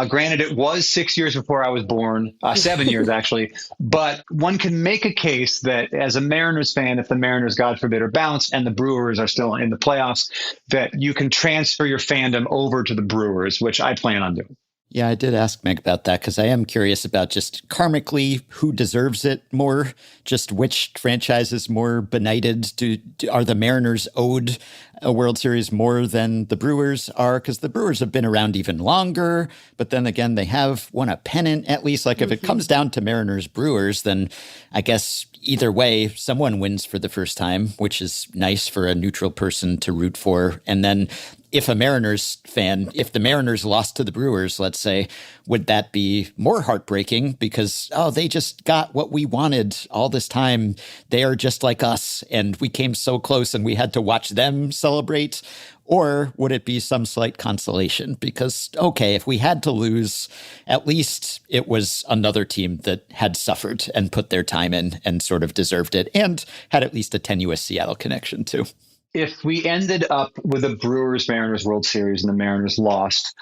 Granted, it was 6 years before I was born, 7 years actually. But one can make a case that as a Mariners fan, if the Mariners, God forbid, are bounced and the Brewers are still in the playoffs, that you can transfer your fandom over to the Brewers, which I plan on doing. Yeah, I did ask Meg about that because I am curious about just karmically who deserves it more, just which franchise is more benighted. Are the Mariners owed a World Series more than the Brewers are? Because the Brewers have been around even longer, but then again, they have won a pennant at least. Like if it comes down to Mariners Brewers, then I guess either way, someone wins for the first time, which is nice for a neutral person to root for. And then if the Mariners lost to the Brewers, let's say, would that be more heartbreaking because, they just got what we wanted all this time. They are just like us and we came so close and we had to watch them celebrate? Or would it be some slight consolation? Because, if we had to lose, at least it was another team that had suffered and put their time in and sort of deserved it and had at least a tenuous Seattle connection too. If we ended up with a Brewers-Mariners World Series and the Mariners lost,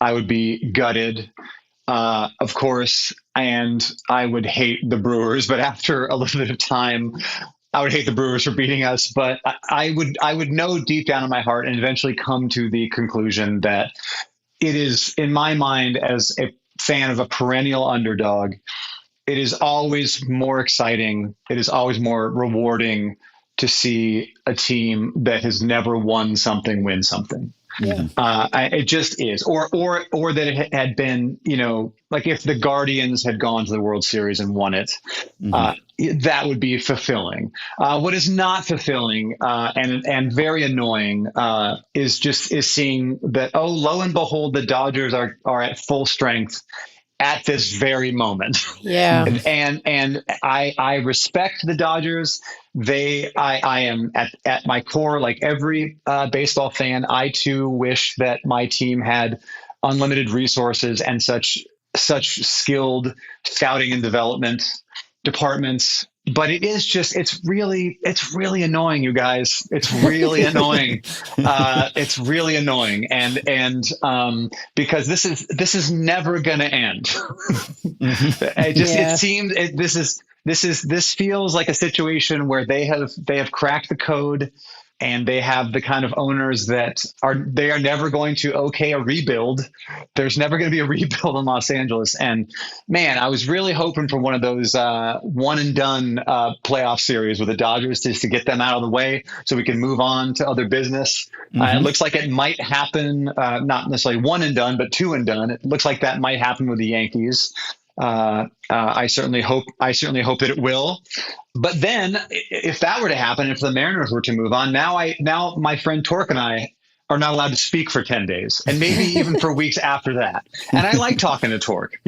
I would be gutted. Of course, and I would hate the Brewers, but after a little bit of time, I would hate the Brewers for beating us. But I would know deep down in my heart and eventually come to the conclusion that it is, in my mind, as a fan of a perennial underdog, it is always more exciting. It is always more rewarding to see a team that has never won something win something. Yeah. It just is, or that it had been, like if the Guardians had gone to the World Series and won it, that would be fulfilling. What is not fulfilling and very annoying is seeing that, lo and behold, the Dodgers are at full strength at this very moment. Yeah. And I respect the Dodgers. I am at my core, like every baseball fan, I too wish that my team had unlimited resources and such skilled scouting and development departments. But it's really annoying, you guys. It's really annoying. It's really annoying. And because this is never going to end. This feels like a situation where they have cracked the code, and they have the kind of owners that are never going to okay a rebuild. There's never going to be a rebuild in Los Angeles. And man, I was really hoping for one of those one and done playoff series with the Dodgers just to get them out of the way so we can move on to other business. It looks like it might happen, not necessarily one and done, but two and done. It looks like that might happen with the Yankees. I certainly hope that it will. But then if that were to happen, if the Mariners were to move on, now my friend Torque and I are not allowed to speak for 10 days and maybe even for weeks after that. And I like talking to Torque,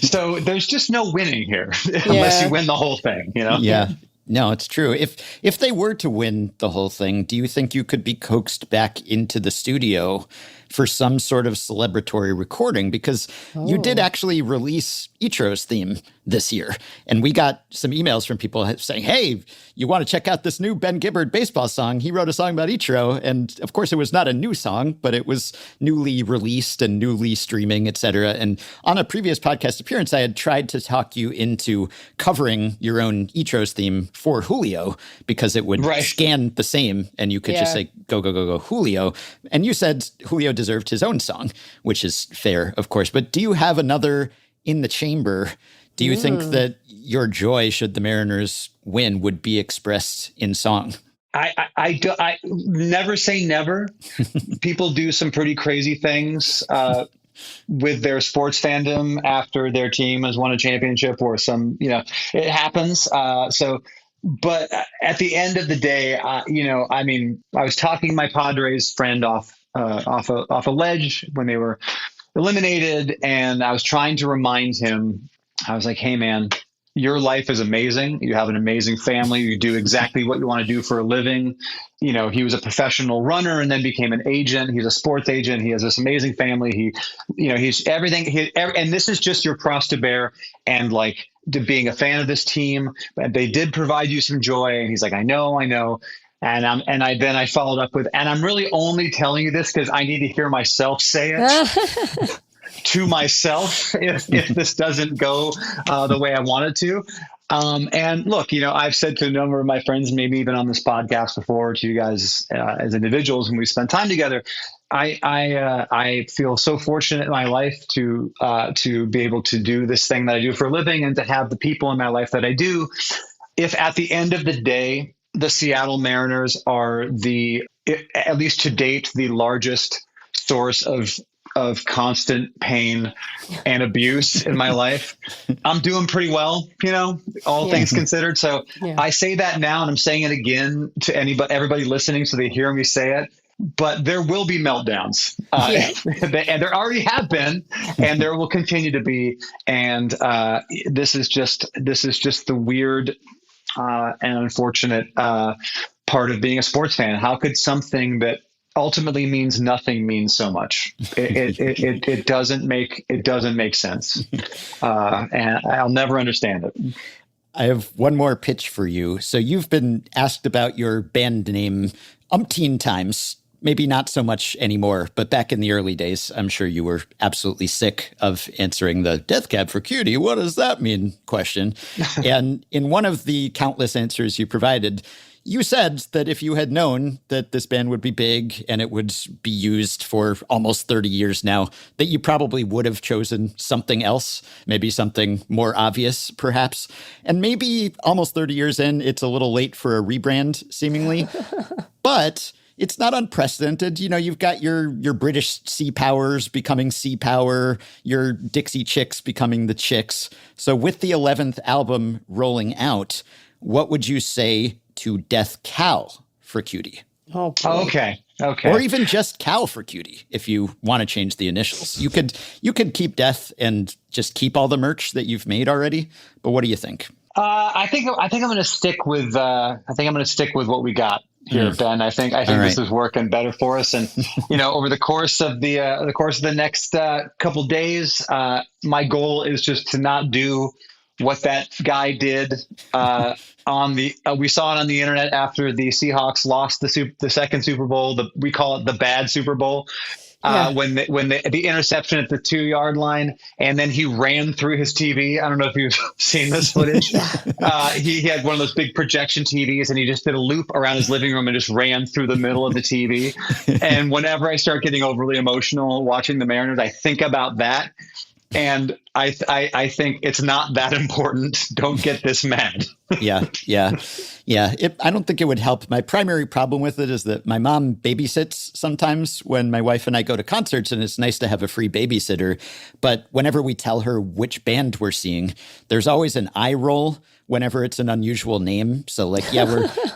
so there's just no winning here unless you win the whole thing, Yeah. No, it's true. If they were to win the whole thing, do you think you could be coaxed back into the studio for some sort of celebratory recording? Because you did actually release Ichiro's theme this year. And we got some emails from people saying, hey, you want to check out this new Ben Gibbard baseball song? He wrote a song about Ichiro. And of course, it was not a new song, but it was newly released and newly streaming, et cetera. And on a previous podcast appearance, I had tried to talk you into covering your own Ichiro's theme for Julio, because it would scan the same and you could just say, go, go, go, go, Julio. And you said Julio deserved his own song, which is fair, of course. But do you have another in the chamber? Do you think that your joy, should the Mariners win, would be expressed in song? I never say never. People do some pretty crazy things with their sports fandom after their team has won a championship or some, it happens. But at the end of the day, I was talking my Padres friend off a ledge when they were eliminated, and I was trying to remind him. I was like, hey man, your life is amazing. You have an amazing family. You do exactly what you want to do for a living. He was a professional runner and then became an agent. He's a sports agent. He has this amazing family. He's everything. And this is just your cross to bear. And like, to being a fan of this team, they did provide you some joy. And he's like, I know. And I followed up with, and I'm really only telling you this because I need to hear myself say it to myself if this doesn't go the way I want it to. And look, I've said to a number of my friends, maybe even on this podcast before, to you guys as individuals, when we spend time together, I feel so fortunate in my life to be able to do this thing that I do for a living and to have the people in my life that I do. If at the end of the day, the Seattle Mariners are at least to date, the largest source of constant pain and abuse in my life, I'm doing pretty well, all things considered. So I say that now, and I'm saying it again to everybody listening so they hear me say it. But there will be meltdowns, and there already have been, and there will continue to be. And this is just the weird and unfortunate part of being a sports fan. How could something that ultimately means nothing mean so much? It doesn't make sense, and I'll never understand it. I have one more pitch for you. So you've been asked about your band name umpteen times maybe not so much anymore, but back in the early days, I'm sure you were absolutely sick of answering the Death Cab for Cutie, what does that mean question. And in one of the countless answers you provided, you said that if you had known that this band would be big and it would be used for almost 30 years now, that you probably would have chosen something else, maybe something more obvious, perhaps. And maybe almost 30 years in, it's a little late for a rebrand, seemingly. But it's not unprecedented. You know, you've got your British Sea Powers becoming Sea Power, your Dixie Chicks becoming the Chicks. So with the 11th album rolling out, what would you say to Death Cal for Cutie? Oh, okay. Or even just Cal for Cutie, if you want to change the initials. You could keep Death and just keep all the merch that you've made already. But what do you think? I think I'm going to stick with what we got here, Ben. I think this is working better for us. And over the course of the next couple days, my goal is just to not do what that guy did we saw it on the internet after the Seahawks lost the second Super Bowl. We call it the bad Super Bowl. When the interception at the 2-yard line, and then he ran through his TV. I don't know if you've seen this footage. He had one of those big projection TVs, and he just did a loop around his living room and just ran through the middle of the TV. And whenever I start getting overly emotional watching the Mariners, I think about that. And I think it's not that important. Don't get this mad. Yeah. I don't think it would help. My primary problem with it is that my mom babysits sometimes when my wife and I go to concerts, and it's nice to have a free babysitter. But whenever we tell her which band we're seeing, there's always an eye roll whenever it's an unusual name. So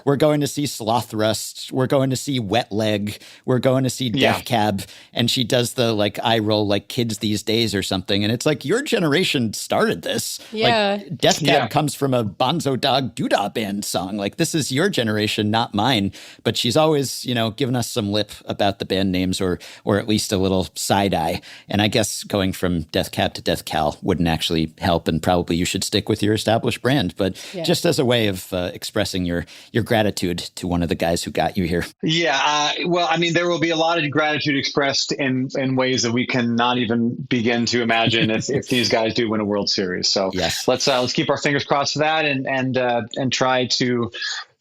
we're going to see Sloth Rust. We're going to see Wet Leg. We're going to see Death Cab. And she does the eye roll like Kids These Days or something. And it's like, your generation started this. Yeah. Like, Death Cab comes from a Bonzo Dog Doodah Band song. Like, this is your generation, not mine. But she's always, given us some lip about the band names or at least a little side eye. And I guess going from Death Cab to Death Cal wouldn't actually help. And probably you should stick with your established brand. But just as a way of expressing your gratitude to one of the guys who got you here. Yeah. Well, I mean, there will be a lot of gratitude expressed in ways that we cannot even begin to imagine if these guys do win a World Series. So let's keep our fingers crossed for that and try to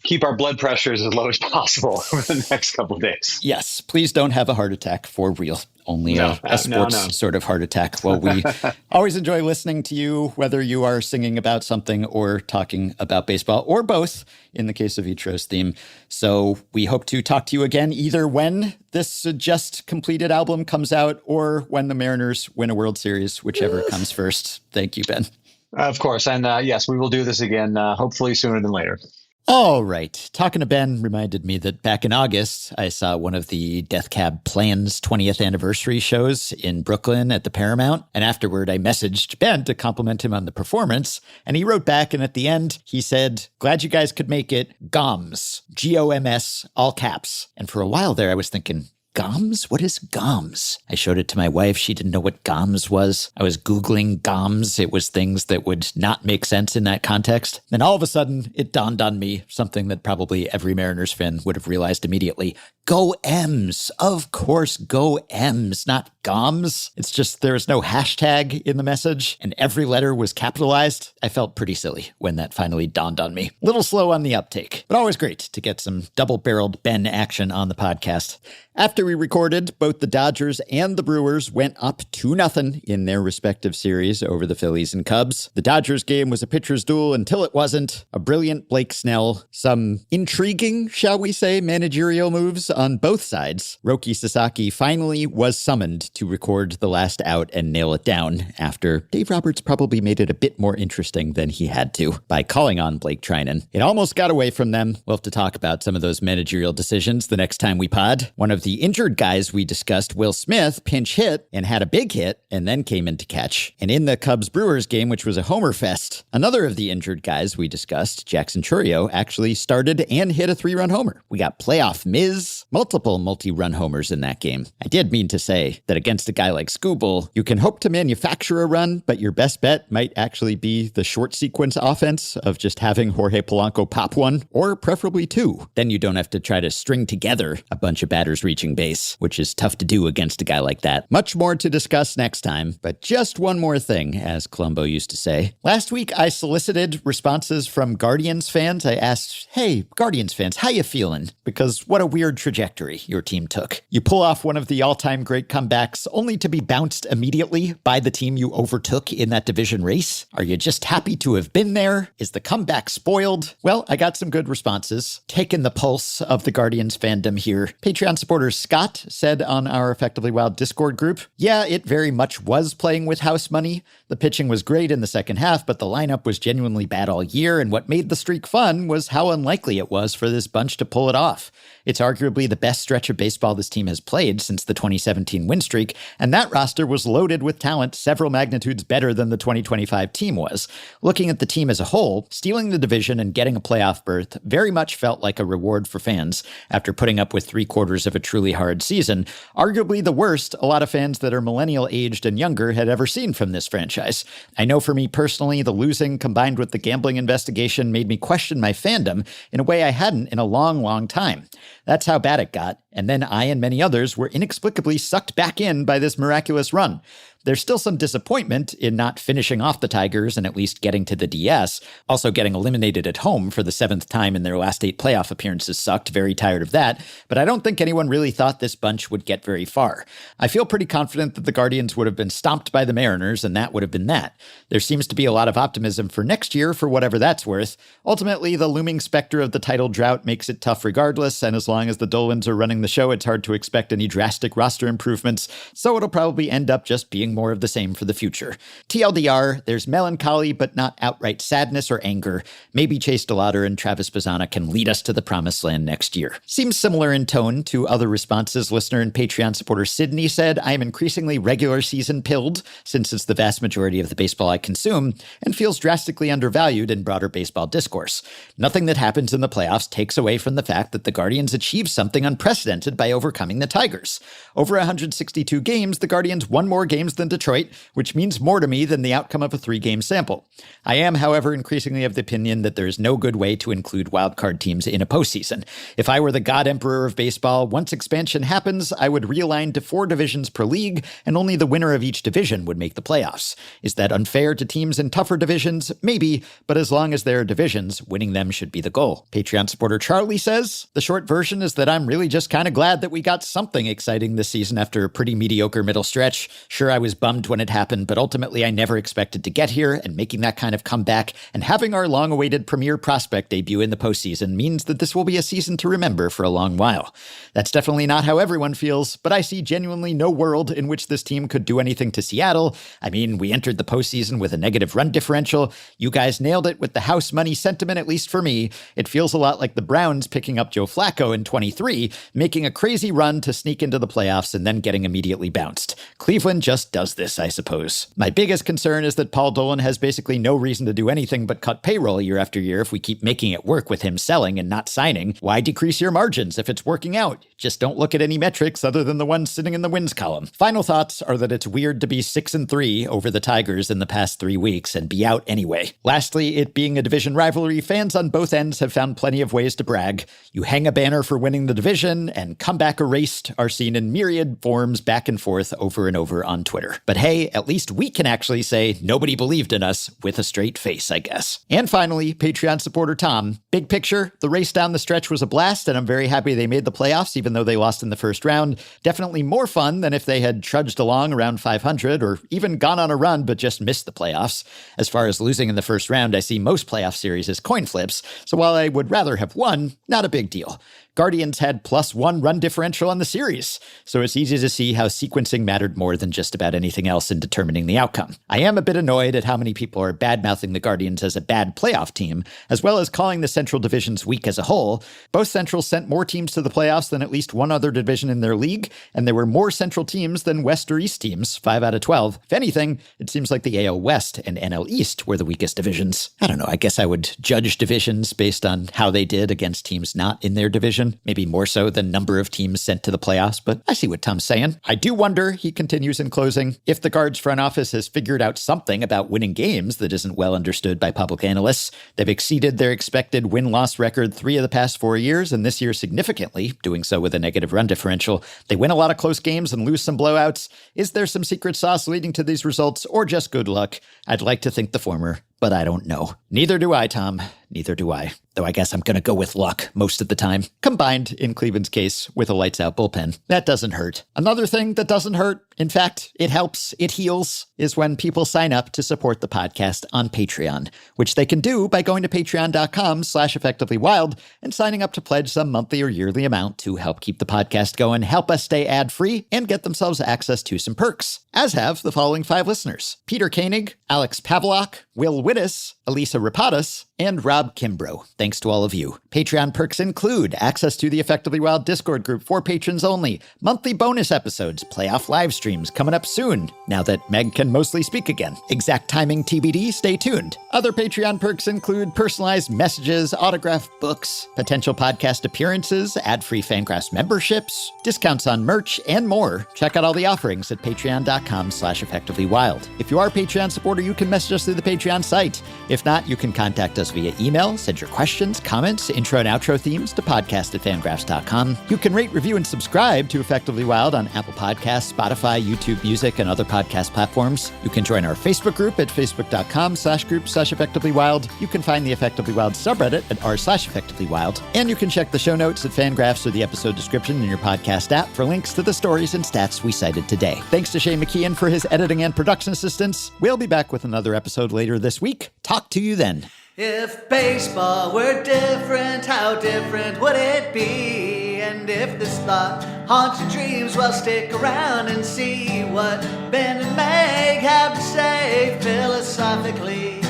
keep our blood pressures as low as possible over the next couple of days. Yes. Please don't have a heart attack for real. Only a sports sort of heart attack. Well, we always enjoy listening to you, whether you are singing about something or talking about baseball, or both in the case of Ichiro's theme. So we hope to talk to you again, either when this just completed album comes out or when the Mariners win a World Series, whichever comes first. Thank you, Ben. Of course. And yes, we will do this again, hopefully sooner than later. All right. Talking to Ben reminded me that back in August, I saw one of the Death Cab Plans 20th anniversary shows in Brooklyn at the Paramount. And afterward, I messaged Ben to compliment him on the performance. And he wrote back, and at the end, he said, "Glad you guys could make it. GOMS. GOMS, all caps." And for a while there, I was thinking, GOMS? What is GOMS? I showed it to my wife. She didn't know what GOMS was. I was Googling GOMS. It was things that would not make sense in that context. Then all of a sudden, it dawned on me, something that probably every Mariners fan would have realized immediately. Go M's. Of course, go M's, not GOMS. It's just there was no hashtag in the message, and every letter was capitalized. I felt pretty silly when that finally dawned on me. Little slow on the uptake, but always great to get some double-barreled Ben action on the podcast. After we recorded, both the Dodgers and the Brewers went up 2-0 in their respective series over the Phillies and Cubs. The Dodgers game was a pitcher's duel until it wasn't. A brilliant Blake Snell, some intriguing, shall we say, managerial moves on both sides. Roki Sasaki finally was summoned to record the last out and nail it down after Dave Roberts probably made it a bit more interesting than he had to by calling on Blake Trinan. It almost got away from them. We'll have to talk about some of those managerial decisions the next time we pod. One of the injured guys we discussed, Will Smith, pinch hit and had a big hit and then came in to catch. And in the Cubs-Brewers game, which was a homer fest, another of the injured guys we discussed, Jackson Chourio, actually started and hit a 3-run homer. We got playoff Miz, plus multiple multi-run homers in that game. I did mean to say that against a guy like Skubal, you can hope to manufacture a run, but your best bet might actually be the short sequence offense of just having Jorge Polanco pop one, or preferably two. Then you don't have to try to string together a bunch of batters reaching base, which is tough to do against a guy like that. Much more to discuss next time, but just one more thing, as Columbo used to say. Last week, I solicited responses from Guardians fans. I asked, hey, Guardians fans, how you feeling? Because what a weird trajectory your team took. You pull off one of the all-time great comebacks only to be bounced immediately by the team you overtook in that division race. Are you just happy to have been there? Is the comeback spoiled? Well, I got some good responses. Taking the pulse of the Guardians fandom here. Patreon supporter Scott said on our Effectively Wild Discord group, yeah, it very much was playing with house money. The pitching was great in the second half, but the lineup was genuinely bad all year, and what made the streak fun was how unlikely it was for this bunch to pull it off. It's arguably the best stretch of baseball this team has played since the 2017 win streak, and that roster was loaded with talent several magnitudes better than the 2025 team was. Looking at the team as a whole, stealing the division and getting a playoff berth very much felt like a reward for fans after putting up with 3/4 of a truly hard season, arguably the worst a lot of fans that are millennial-aged and younger had ever seen from this franchise. I know for me personally, the losing combined with the gambling investigation made me question my fandom in a way I hadn't in a long, long time. That's how bad it got, and then I and many others were inexplicably sucked back in by this miraculous run. There's still some disappointment in not finishing off the Tigers and at least getting to the DS. Also getting eliminated at home for the 7th time in their last 8 playoff appearances sucked. Very tired of that. But I don't think anyone really thought this bunch would get very far. I feel pretty confident that the Guardians would have been stomped by the Mariners, and that would have been that. There seems to be a lot of optimism for next year, for whatever that's worth. Ultimately, the looming specter of the title drought makes it tough regardless, and as long as the Dolans are running the show, it's hard to expect any drastic roster improvements, so it'll probably end up just being more of the same for the future. TLDR, there's melancholy, but not outright sadness or anger. Maybe Chase DeLauder and Travis Bazzana can lead us to the promised land next year. Seems similar in tone to other responses. Listener and Patreon supporter Sydney said, I am increasingly regular season pilled, since it's the vast majority of the baseball I consume, and feels drastically undervalued in broader baseball discourse. Nothing that happens in the playoffs takes away from the fact that the Guardians achieved something unprecedented by overcoming the Tigers. Over 162 games, the Guardians won more games than Detroit, which means more to me than the outcome of a 3-game sample. I am, however, increasingly of the opinion that there is no good way to include wildcard teams in a postseason. If I were the God Emperor of baseball, once expansion happens, I would realign to 4 divisions per league, and only the winner of each division would make the playoffs. Is that unfair to teams in tougher divisions? Maybe, but as long as there are divisions, winning them should be the goal. Patreon supporter Charlie says, the short version is that I'm really just kind of glad that we got something exciting this season after a pretty mediocre middle stretch. Sure, I was bummed when it happened, but ultimately I never expected to get here, and making that kind of comeback and having our long-awaited premier prospect debut in the postseason means that this will be a season to remember for a long while. That's definitely not how everyone feels, but I see genuinely no world in which this team could do anything to Seattle. I mean, we entered the postseason with a negative run differential. You guys nailed it with the house money sentiment, at least for me. It feels a lot like the Browns picking up Joe Flacco in 23, making a crazy run to sneak into the playoffs and then getting immediately bounced. Cleveland just does this, I suppose. My biggest concern is that Paul Dolan has basically no reason to do anything but cut payroll year after year if we keep making it work with him selling and not signing. Why decrease your margins if it's working out? Just don't look at any metrics other than the ones sitting in the wins column. Final thoughts are that it's weird to be 6-3 over the Tigers in the past 3 weeks and be out anyway. Lastly, it being a division rivalry, fans on both ends have found plenty of ways to brag. You hang a banner for winning the division, and comeback erased are seen in myriad forms back and forth over and over on Twitter. But hey, at least we can actually say nobody believed in us with a straight face, I guess. And finally, Patreon supporter Tom. Big picture, the race down the stretch was a blast, and I'm very happy they made the playoffs, even though they lost in the first round. Definitely more fun than if they had trudged along around 500 or even gone on a run but just missed the playoffs. As far as losing in the first round, I see most playoff series as coin flips, so while I would rather have won, not a big deal. Guardians had +1 run differential on the series, so it's easy to see how sequencing mattered more than just about about anything else in determining the outcome. I am a bit annoyed at how many people are bad-mouthing the Guardians as a bad playoff team, as well as calling the Central Divisions weak as a whole. Both Centrals sent more teams to the playoffs than at least one other division in their league, and there were more Central teams than West or East teams, 5 out of 12. If anything, it seems like the AL West and NL East were the weakest divisions. I don't know, I guess I would judge divisions based on how they did against teams not in their division, maybe more so than number of teams sent to the playoffs, but I see what Tom's saying. I do wonder, he continues in closing, if the Guards front office has figured out something about winning games that isn't well understood by public analysts. They've exceeded their expected win-loss record 3 of the past 4 years, and this year significantly, doing so with a negative run differential. They win a lot of close games and lose some blowouts. Is there some secret sauce leading to these results, or just good luck? I'd like to think the former, but I don't know. Neither do I, Tom. Neither do I. Though I guess I'm going to go with luck most of the time, combined, in Cleveland's case, with a lights-out bullpen. That doesn't hurt. Another thing that doesn't hurt, in fact, it helps, it heals, is when people sign up to support the podcast on Patreon, which they can do by going to patreon.com/effectivelywild and signing up to pledge some monthly or yearly amount to help keep the podcast going, help us stay ad-free, and get themselves access to some perks, as have the following 5 listeners: Peter Koenig, Alex Pavlak, Will Wittes, Elisa Rapadas, and Rob Kimbrough. Thanks to all of you. Patreon perks include access to the Effectively Wild Discord group for patrons only, monthly bonus episodes, playoff live streams coming up soon, now that Meg can mostly speak again. Exact timing TBD, stay tuned. Other Patreon perks include personalized messages, autographed books, potential podcast appearances, ad-free FanGraphs memberships, discounts on merch, and more. Check out all the offerings at patreon.com/effectivelywild. If you are a Patreon supporter, you can message us through the Patreon site. If not, you can contact us via email, send your questions, comments, intro and outro themes to podcast@fangraphs.com. You can rate, review, and subscribe to Effectively Wild on Apple Podcasts, Spotify, YouTube Music, and other podcast platforms. You can join our Facebook group at facebook.com/group/effectivelywild. You can find the Effectively Wild subreddit at r/effectivelywild. And you can check the show notes at FanGraphs or the episode description in your podcast app for links to the stories and stats we cited today. Thanks to Shane McKeon for his editing and production assistance. We'll be back with another episode later this week. Talk to you then. If baseball were different, how different would it be? And if this thought haunts your dreams, well, stick around and see what Ben and Meg have to say philosophically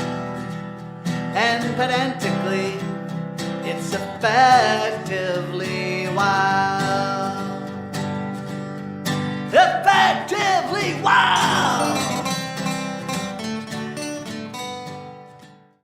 and pedantically. It's effectively wild. Effectively wild!